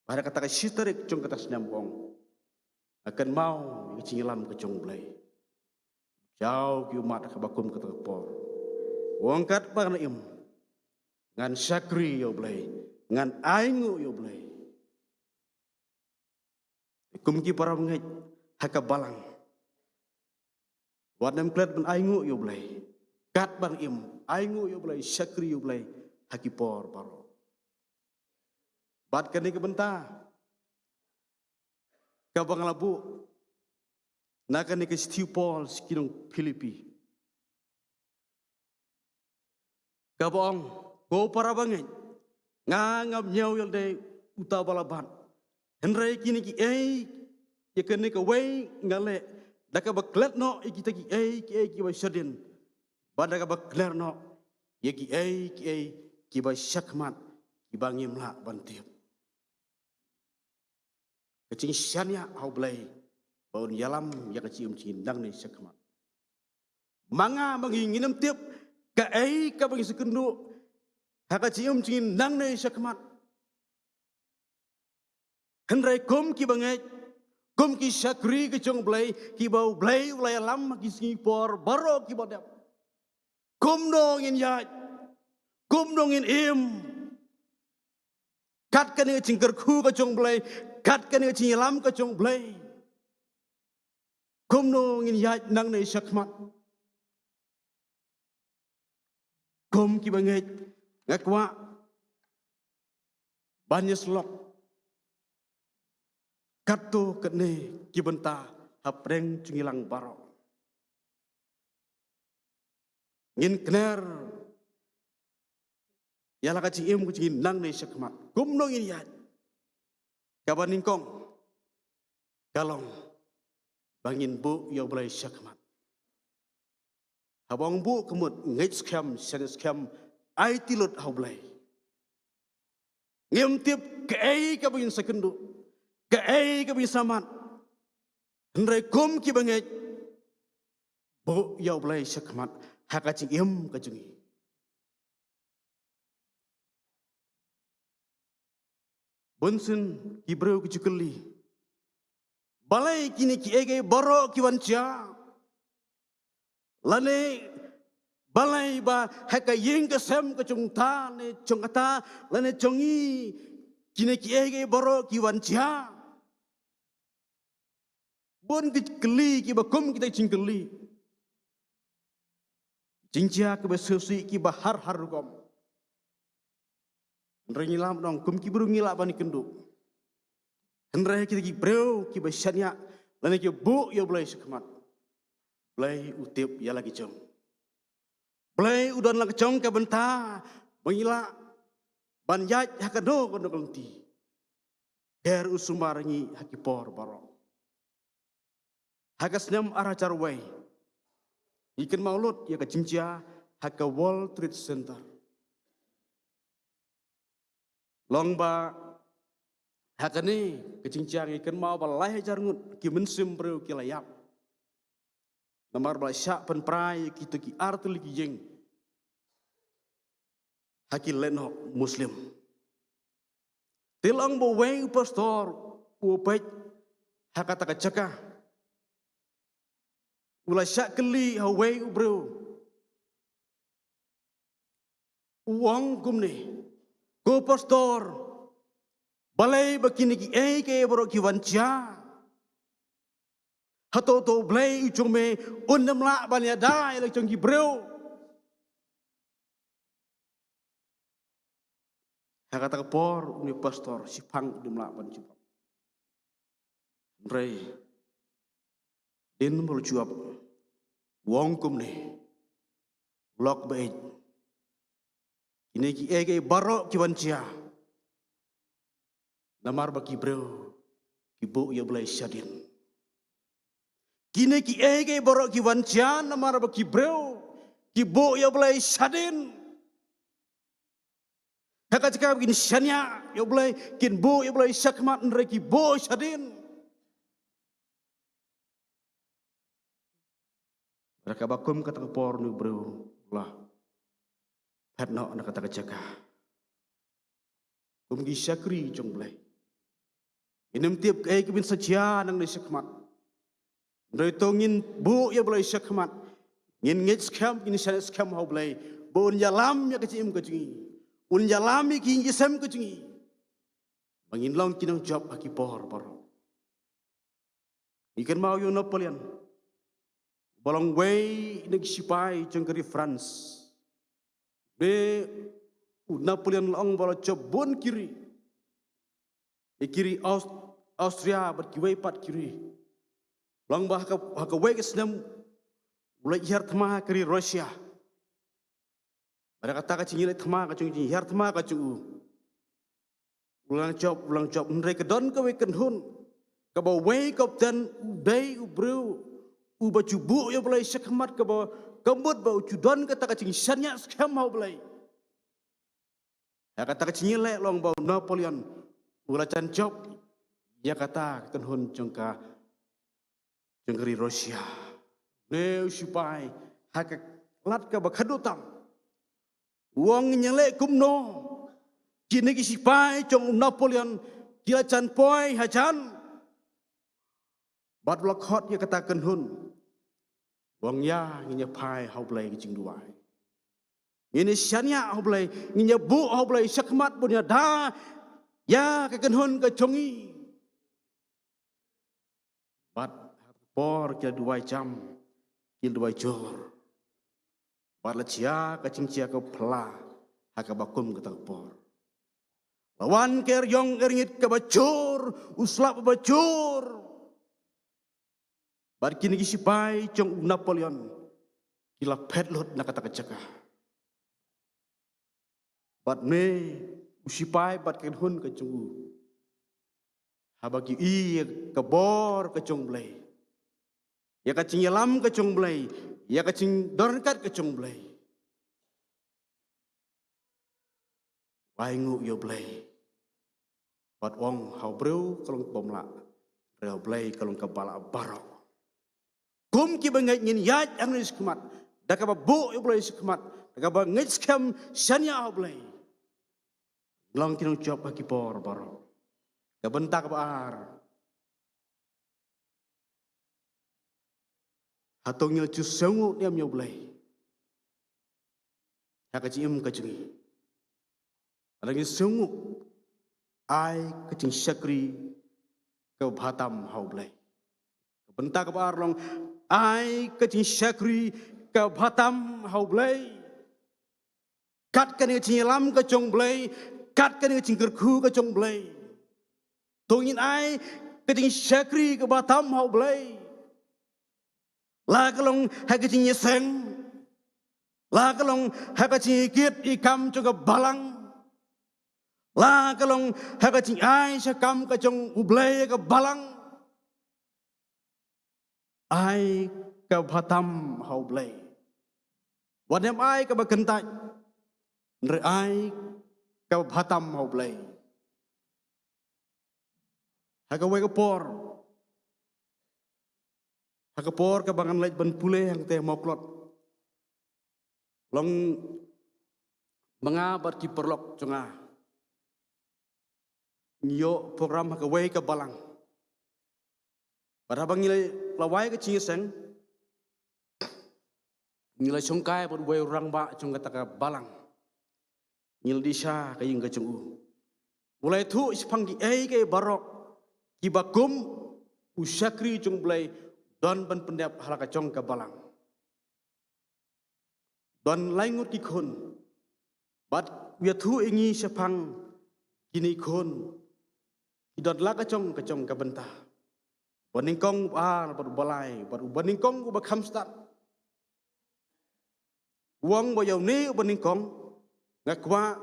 pada kata syitarik cung kata senyam wong akan mau kecinglam kacong blai jauh ki umat kabakum ketepor wong kat panaim ngan syakri yo blai ngan aingu yo blai kum ki para ngej hakabalang wadam klet ben aingu yo blai kat bang im aingu yo blai syakri yo blai hakipor paro bat kani kebenta kabang labu nakan ni Steve Paul sekinong Filipi. Kabong ko para bangin ngangam nyaw yang de utabalaban. Henry kini ki yakan ni ka way ngale daka baklet no ikita ki ba shadin. Badaka bakler no yaki ki ba syakmat ki bangim la bantip. Kecing syanya au blai baun yalam ya kecium cindang ni syakmat. Manga manginginam tiap ka ka bagi sekendu ha kecium cindang ni syakmat. Henry kom ki bangai kum ki syakri ke jong blai ki bau blai ulai lam ki Singapore baro ki bodam kum dongin ya kum dongin im kat kan jing kerku ke jong blai kat kan jing lam ke jong blai kum dongin ya nang nei syakmat kum ki bangai ngakwa banyak slok kato kene kibenta hapreng cungilang baro ngin kner yala ka cingim ku cingin nang nei syakmat gumno ngin yat kaban ningkong galong bangin bu yo blai syakmat habang bu kemut ngej skam senes skam ai tilut hau blai ngem tip ke ai ka bangin sekendu ke ai ka bangin samat ndrai kum ki bangej bu yo blai syakmat hakacing im kajungi bunsun kibreu kicukeli balai kini ki ege baro ki wanca lane balai ba haka ying ke sem ke ta ne ta lane chongi kini ki ege baro ki wanca bun kicukeli ki ba kum kita cingkeli Jinja ke besusi ki bahar harukom. Rengilam dong kum ki buru ngila bani kendu. Hendrai kita ki breu ki besyanya lani ki bu yo blai sekmat. Blai utip ya lagi jong. Blai udan lagi jong ke benta mengila banjat hakado kono kelenti. Ger usumarangi hakipor baro. Hakasnyam arah carwai. Ikan maulud ya ke Jinja haka World Trade Center. Longba haka ni ke Jinja ikan mau balai jarngut ki mensim breu ki layap. Namar balai syak penprai kita ki artul ki jeng. Haki lenok Muslim. Tilang bo weng pastor upet haka tak cakah. Ulai syak keli hawai bro. Uang kumne. Ko pastor. Balai bakini ki ke bro ki wanca. Hato to blai ucume undam la banya dai la cong ki bro. Hakata por uni pastor sipang undam la ban cipang. Rei. Din melucuap wong kumne blok bait ini ki ege barok ki wancia namar baki bro ki bu ya blai syadin kini ki ege barok ki wancia namar baki bro ki bu ya blai syadin haka cakap begini syanya ya blai kin bu ya blai syakmat ndre ki bu syadin. Mereka bakum kata kepor nu bro lah, hadno nak kata kecaka. Kum gi syakri jong blai. Inem tiap kai kebin saja nang ni syakmat. Ndoi tongin bu ya blai syakmat. Ngin ngit skam ini syane skam hau blai. Bon jalam ya kecim kecungi. Un jalami ki ngisam kecungi. Bangin long kinang job aki por por. Ikan mau yo Napoleon. Balong way nagsipay jengkeri France. Be Napoleon lang bala jabon kiri. Kiri Austria berkiway pat kiri. Lang bah haka way kesnam ulai ihar tama kiri Rusia. Ada kata kacing ilai tama kacung ihar tama kacung. Ulang job mereka don ke way kenhun. Kaba way kapten day ubrew. Uba cubu ya belai syakmat ke bawah kembut bau cudon kata kacing syanya skam mau belai. Ya kata kacing ilai long bau Napoleon ulacan job ya kata kenhun jengka jengkeri Rusia. Ne usipai hak lat ke bakadutam. Uang nyelek kumno kini kisipai jong Napoleon kilacan poi hajan. Bat lakot ya katakan hun. Wang ya nginya pai hau blai jing duai. Ini syania hau blai nginya bu hau blai syakmat punya da ya katakan hun ke congi. Bat por kira 2 jam kil 2 jor. Bat la cia ka cing cia ka pla ha ka bakum ka por. Lawan ker yong eringit ka bacur uslap bacur. Bat kini kisipai cong Napoleon kila petlot na kata kacaka. Bat me usipai bat kenhun ka cungu. Habagi i ka bor ka cong blai. Ya ka cing yalam ka cong blai, ya ka cing dorkat ka cong blai. Waingu yo blai. Bat wong hau breu kalong pomla. Reu blai kalong kepala barok. Kum ki bangai ngin yat ang iskmat. Daka ba bu yo blai iskmat. Daka ba ngitskam syanya blai. Long kinong job ki por barok. Ka bentak ba ar. Hatong yo chu sengu niam yo blai. Ha ka chim ka chingi. Alangi sengu ai ka ching syakri ka bhatam hau blai. Ka bentak ba ar long ai ka ching syakri ka bhatam hau blai. Kat ka ni ching lam ka chong blai, kat ka ni ching kerku ka chong blai. Tungin ai ka ching syakri ka bhatam hau blai. La kalong ha ka ching yeseng. La kalong ha ka ching ikit ikam chong ka balang. La kalong ha ka ching ai syakam ka chong ublai ka balang. Ai ka bhatam hau blai. Wadam ai ka bakentai. Nre ai ka bhatam hau blai. Ha ka wei ka por. Ha ka por ka bangan lait ban pule yang teh moklot. Long mengabat ki perlok conga. Nyo program ha ka wei ka balang. Pada bang nilai lawai ke cingiseng, nilai songkai pun boleh orang bak cung kata ke balang, nilai disha ke yang kecungu. Mulai tu sepang di ke barok, kibakum usakri cung belai don ban pendap halaka cung ke balang. Don laingut ki kon, bat wiatu ingi sepang kini kon, idon laka cung ke bentah. Baningkong balai, baningkong kamstat. Uang bayau ni baningkong ngakwa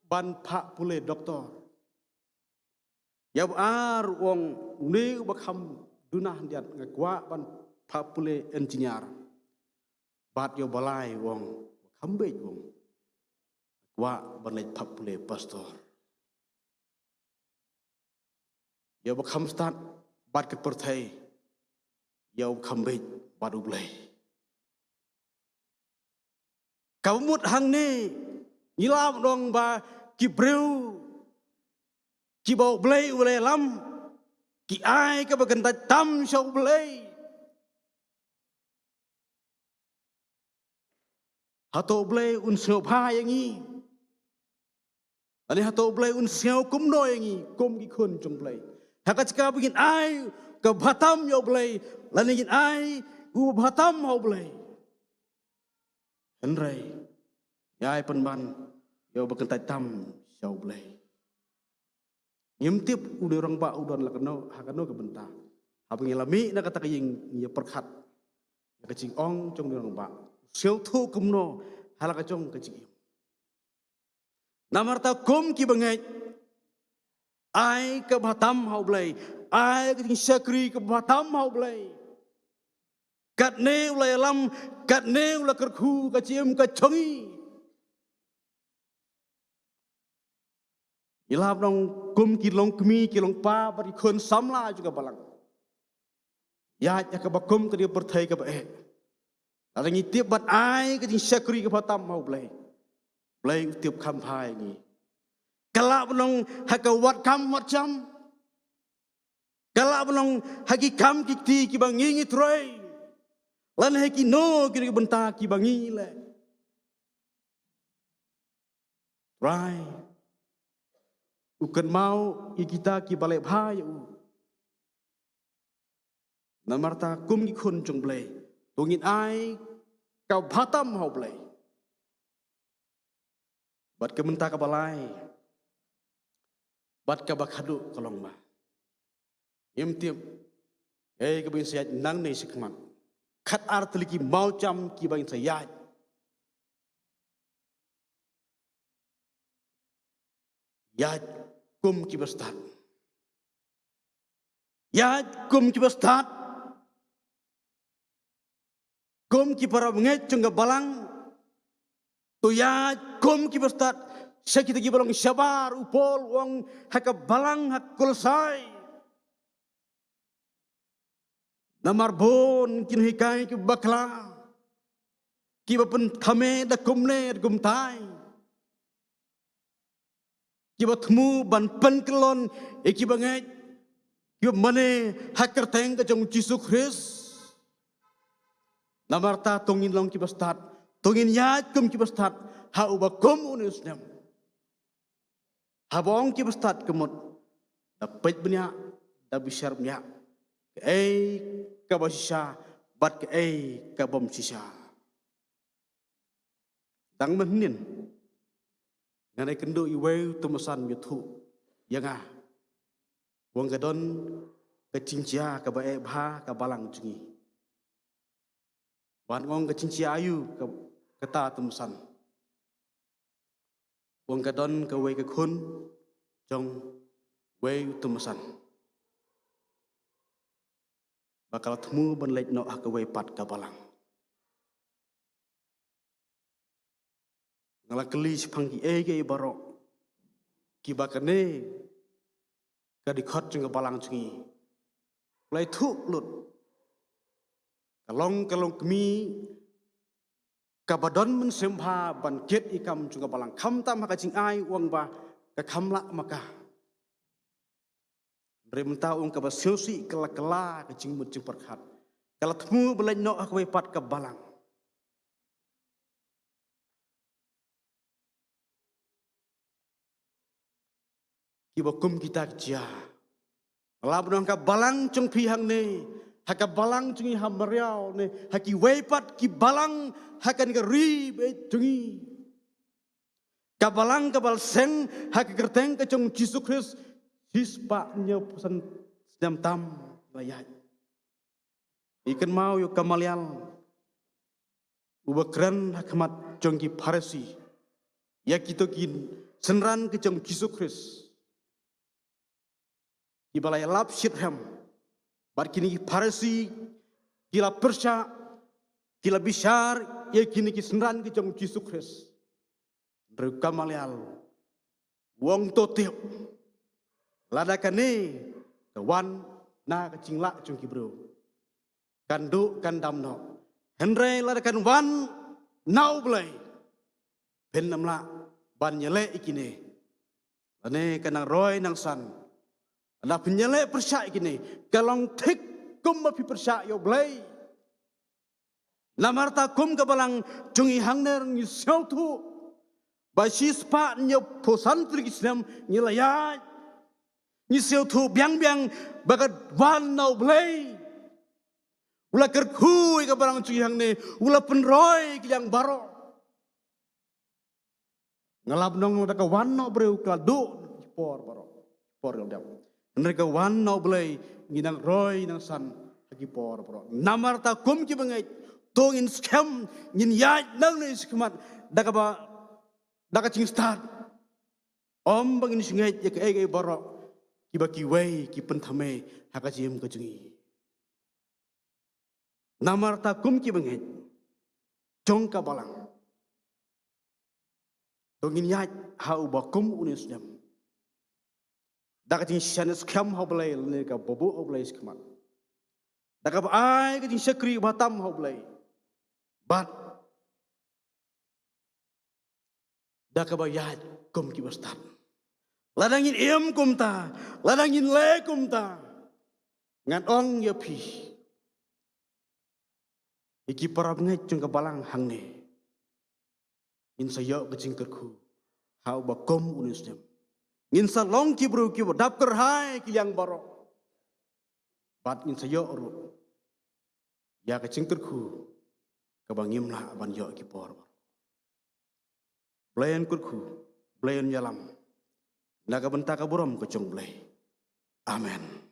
ban pak pule doktor. Yau uang ni bakam dunah diat ngakwa ban pak pule engineer. Bat yo balai uang kambej uang. Ngakwa ban lej pak pule pastor. Yau bakam stat. Bat ke pertai, yau kambej badu blai. Kau mut hang ni, ngilam dong ba kibreu, kibau blai ulai lam, ki ai ke bagentai tam syau blai. Hato blai un syau bha yang ni, ani hato blai un syau kumno yang ni, kum ki kun jong blai. Hakat cakap begin ai ke Batam yo belai, lain begin ai u Batam mau belai. Henry, ya penban yo berkentai tam syau belai. Nyemtip udah orang bak udah lakano hakano ke bentah. Apa ngelami nak kata kaying ya perkat. Ya kecing ong cong orang bak. Syau tu kumno halak cong kecing. Namar ta kum ki bengai. Ai ke Batam hau belai, ai ke syakri ke Batam hau belai. Kat ne ulai lam, kat ne ulai kerku ke ciem ke congi. Ilap dong kum kilong kemi kilong pa bari kon samla juga balang. Ya ke bakum ke dia pertai ke bae. Lalu ngitip bat ai ke syakri ke Batam hau belai. Belai tiap kampai ni. Kelak menong haka wat kam macam Kala belong hagi kam kiti ki bangingi troy. Lan hagi no ki benta ki bangi le. Try. Ukan mau kita ki balik bahaya. Namarta kum ki kun jong blay. Tungin ai kau batam hau blay. Bat kementa ka balai. Bat ka bakhadu kolong ba. Tiap kabin sayat nang nei sikman. Khat artliki mau jam ki bang sayat. Yat kum ki bastat. Yat kum ki bastat. Kum ki para menget jengga balang. Tu yat kum ki bastat. Sakita ki balang sabar upol wang haka balang hak kulsai. Namar bon kin hikai ki bakla. Ki bapen thame da kumne gumtai. Ki batmu ban pen kelon eki bangai. Ki mane hakar teng ka jong Yesus Kristus. Namar ta tongin long ki bastat. Tongin yat kum ki bastat. Ha uba kum unisnem. Ha bong ki bastat kemut. Da pet benya da bishar benya. Kabasisha bat ke kabom sisa. Tang menin. Nganai kendo iwe tumasan yutu. Yanga. Wang kadon kecincia kabae bha kabalang jungi. Wan ngong kecincia ayu kata tumasan. Wang kadon kawe kekun jong we tumasan. Bakal temu benlek no akawe pat kabalang. Ngalah kelis pangki ege barok. Kibakane kadikot jeng kabalang jengi. Mulai tu lut. Kalong kemi kabadon mensembha ban ket ikam jeng kabalang. Kam tam haka jing ai uang ba kakamla maka. Remta ung kabasiosi kala kecing mucing perkat. Kalau temu belai no aku pat ke balang. Kibakum kita kerja. Labunan ka balang cung pihang ne. Haka balang cungi hamariau ne. Haki wepat ki balang hakan ke rib cungi. Ka balang kabal seng haki kerteng ke cung Yesus Kristus. Hispaknya pesan sedang tam layat. Ikan mau yuk kamalial. Ubakran hakamat jongki parasi. Ya kita kin senran ke jong Yesus Kristus. Ibalai lap sirham. Bar kini parasi kila persya kila bisar ya kini ki senran ke jong Yesus Kristus. Kamalial. Wong totiap. Ladakane kawan na kecingla jongki bro. Kandu kandam no. Henry ladakan wan nau belai. Ben namla ban nyele ikine. Ane kanang roy nang san. Ada penyele persya ikine. Kalong tik kum api persya yo belai. Namarta kum kabalang jungi hangner ngisau tu. Basis pa nyo posan Islam nyelayat. Ngisau tu biang-biang bagat wan nau belai. Ula kerkhui ke barang cuci hang ni, ula penroy ke yang baro. Ngalap nong mereka wano bereu keladu, por baro, por kalau dia. Mereka wano belai nginang roy nang san lagi por baro. Namar ta kum ki bengai, tongin scam ngin yaj nang ni skemat, daga cing start. Om bangin sungai ya ke baro. Kiba kiwei ki pentame hakajim kejungi. Namar takum ki benget. Jongka balang. Dongin yaj hau bakum unisnyam. Dakating shanes kam hau belai leka bobo hau belai skman. Dakap ai kating sekri batam hau belai. Bat. Dakap yaj kum ki bastan. Ladangin iem kumta, ladangin le kumta. ngan ong ya pi iki parab ngai chung ka balang hangne in sayo ka jingkerku hau ba kom unisnem ngin sa long ki bru ki dap ker hai ki yang baro bat ngin sayo ru ya ka jingkerku ka bangim la ban yo ki por blayan kurku blayan yalam naga benta ka buram ka chung blay amen.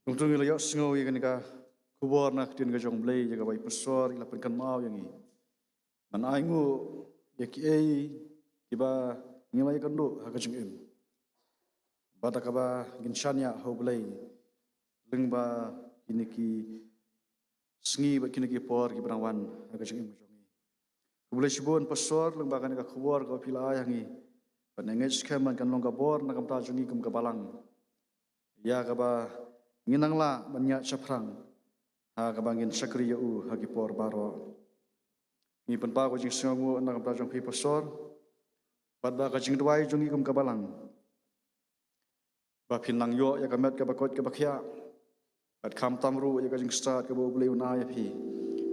Nungtung ila yok singaw ya kan ka kubor nak tin ka jong blay jaga bai pasor ila penkan mau yang i. Man aingu ya ki ei kiba ngilai kandu ha ka jong im. Bata ka ba ginshanya ho blay leng ba kini ki sngi ba kini ki por ki branwan ha ka jong im jong i. Kubulai sibon pasor leng ba kan ka kubor ka pila yang i. Panengai skeman kan long ka bor na kam ta jong i kum ka balang. Ya ka ba nginang la banyak caprang ha kabangin sakri u hagi por baro ni penpa ko jing sengu na kam jong pi pasor pada ka jing duai jong ikum kabalang ba pinang yo ya kamet ka bakot ka bakhya at kam tamru ya ka jing start ka bo bleu na ya pi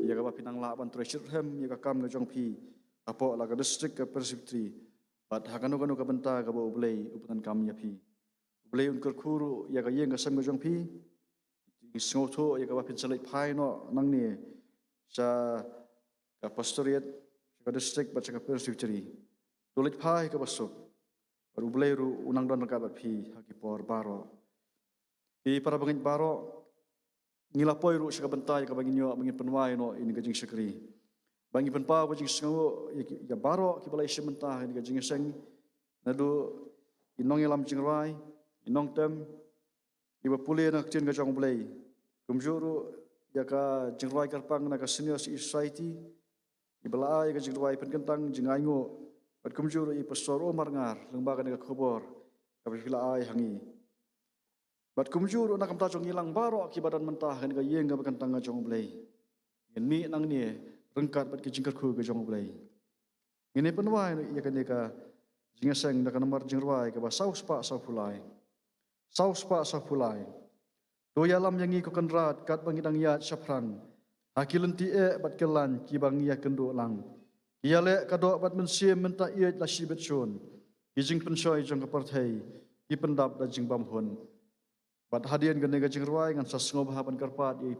ya ka ba pinang la ban treasure hem ya ka kam ka jong pi apo la ka district ka persiptri bat hakanu kanu ka benta ka bo blei uputan kam ya pi blei un kurkuru ya ka yeng ka sam ka jong pi isngoto ya ka bapin salai pai no nang ni sa ka pastoriat ka district ba ka persecretary tulit pai ka basuk baru blei ru unang don ka bat pi haki por baro di para bangin baro ngilapoi ru sa ka bentai ka bangin yo bangin penwai no ini ka jing sekri bangin penpa ba jing sngo ya baro ki balai sementah ini ka jing seng nadu inong yalam jing rai inong tem iba pulih nak cin ka jong blei kumjuru ya ka jingrai karpang na ka senior society ibala ya ka jingrai penkentang jingaingo bat kumjuru i pastor Omar ngar lembaga ka khobor ka bila ai hangi bat kumjuru na kam ta jong ilang baro ki badan mentah ka yeng ka penkentang ka jong blei ngen mi nang ni rengkat bat ki jingkar khu ka jong blei ngene penwai ya ka jingaseng na ka nomor jingrai ka ba saus pa sa fulai do yalam yang iko kenrat kat bangidang yat syafran hakilenti bat kelan ki bang ya kendo lang yale kadok bat mensim menta iet la sibet shon kijing pensoi jong kaparthai ki pendap da jing bamhon bat hadian gane ga jing ruai ngan sasngo bahaban karpat i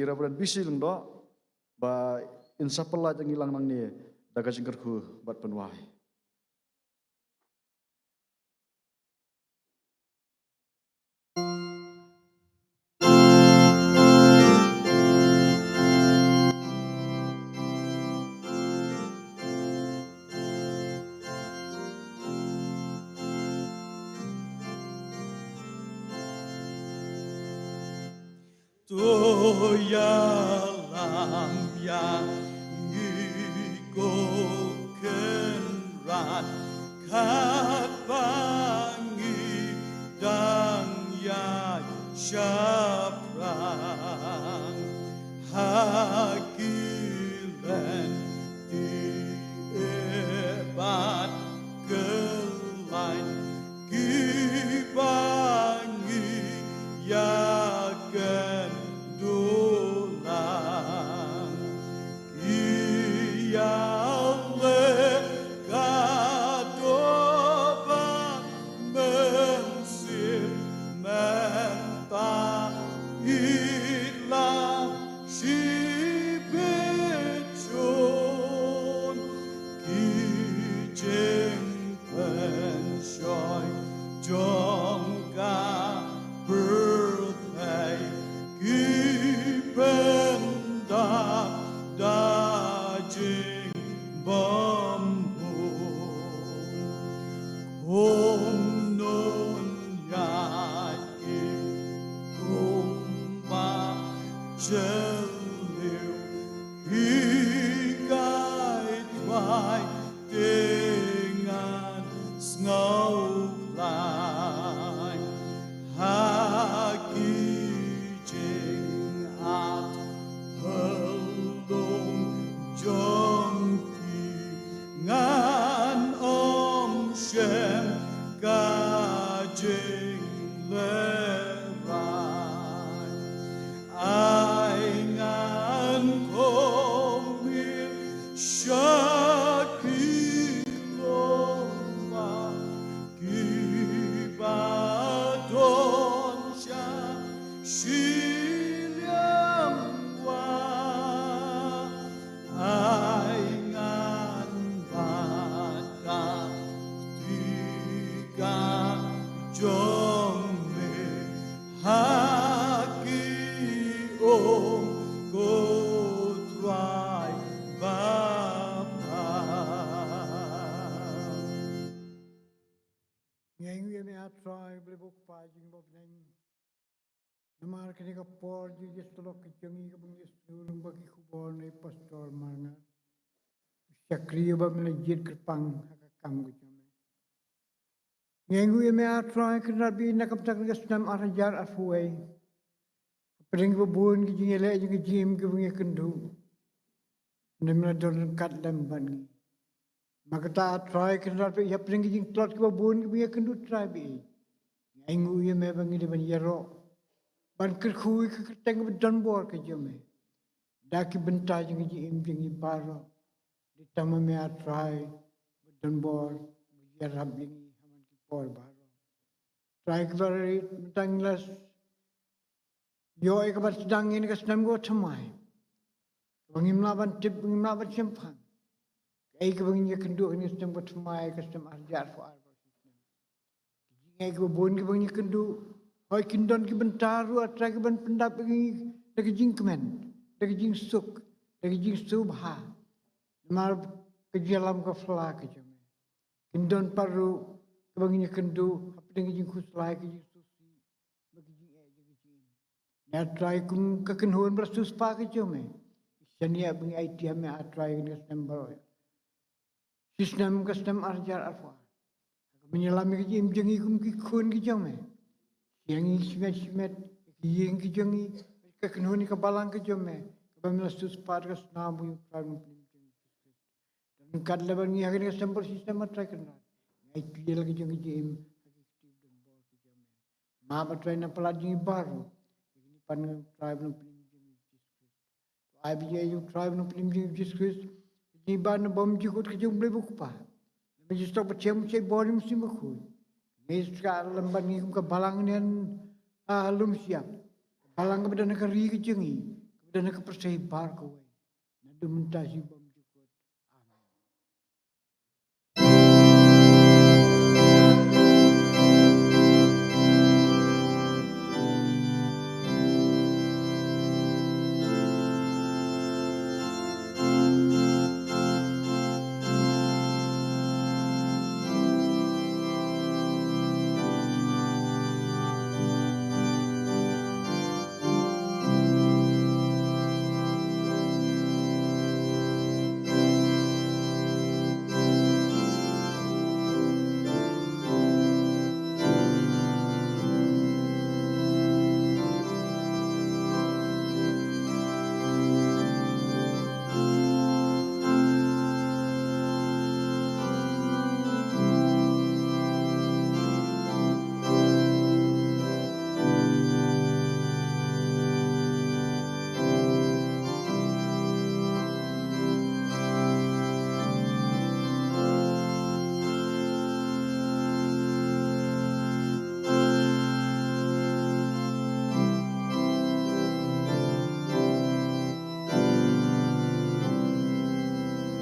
reverend bisi leng do ba insapelat yang ilang nang ni da ga jing kerku bat penwai. Toyalam yang ngikoken rat kat bangi dang ya syaprang hakilen di ebat kelain kibangi ya dulang jing bob neng namar kini ka por ju jes tolok ke jengi ka bang jes ulung bagi kubor nei pastor marna sakriya ba mele jit kerpang haka kam ku jome ngengu ye me atrai kena bi nakap tak ges nam arajar afuai pring bo bun ki jing ele jing jim ki bang kendu nemna don kat lem ban maka ta atrai kena bi ya pring ki jing klot ki bo bun ki bang kendu trai bi ngengu ye me bang ni ban yero ban kerkhui ke teng don bor ke jome daki bentai jing jim jing baro di tamu me atrai don bor ya rabbi haman ki por baro try kbari tanglas yo ek bar sedang ini ke senam go thamai bangimlaban tip bangimlaban sempang ai ke banginya kendu ini senam go thamai ke senam arjar fo ar ngai ke bon ke banginya kendu hoi kindon ki bentaru atrai ke ban pendap ini lagi jing kemen lagi jing suk lagi jing subha mar ke jalam ke fla ke jome kindon paru ke banginya kendu apa dengan jing kuslai ke jing susi bagi jing jing jing ya try kum ke kenhon bersus pa ke jome senia bangi idea me atrai ke number sistem ke sistem arjar arfa menyelami ke jing jing kum ki khun ke jome yang simet simet yang ke jing ke kenhon ke balang ke jome ke bamla sus pa ke snabu try dan kad leban ni hari ke sistem atrai kena ai piel ke jing jim ma batrai na pelajing baru ini pan tribe no pelim ai bi you tribe no pelim Jesus Christ ni ban bom jikut ke jung blebuk pa me jisto pa chem che borim sim khu ni ska lemban ni ke balang ni lum siap balang ke badan ke ri ke jengi ke badan ke persei bar ko na dum ta si bom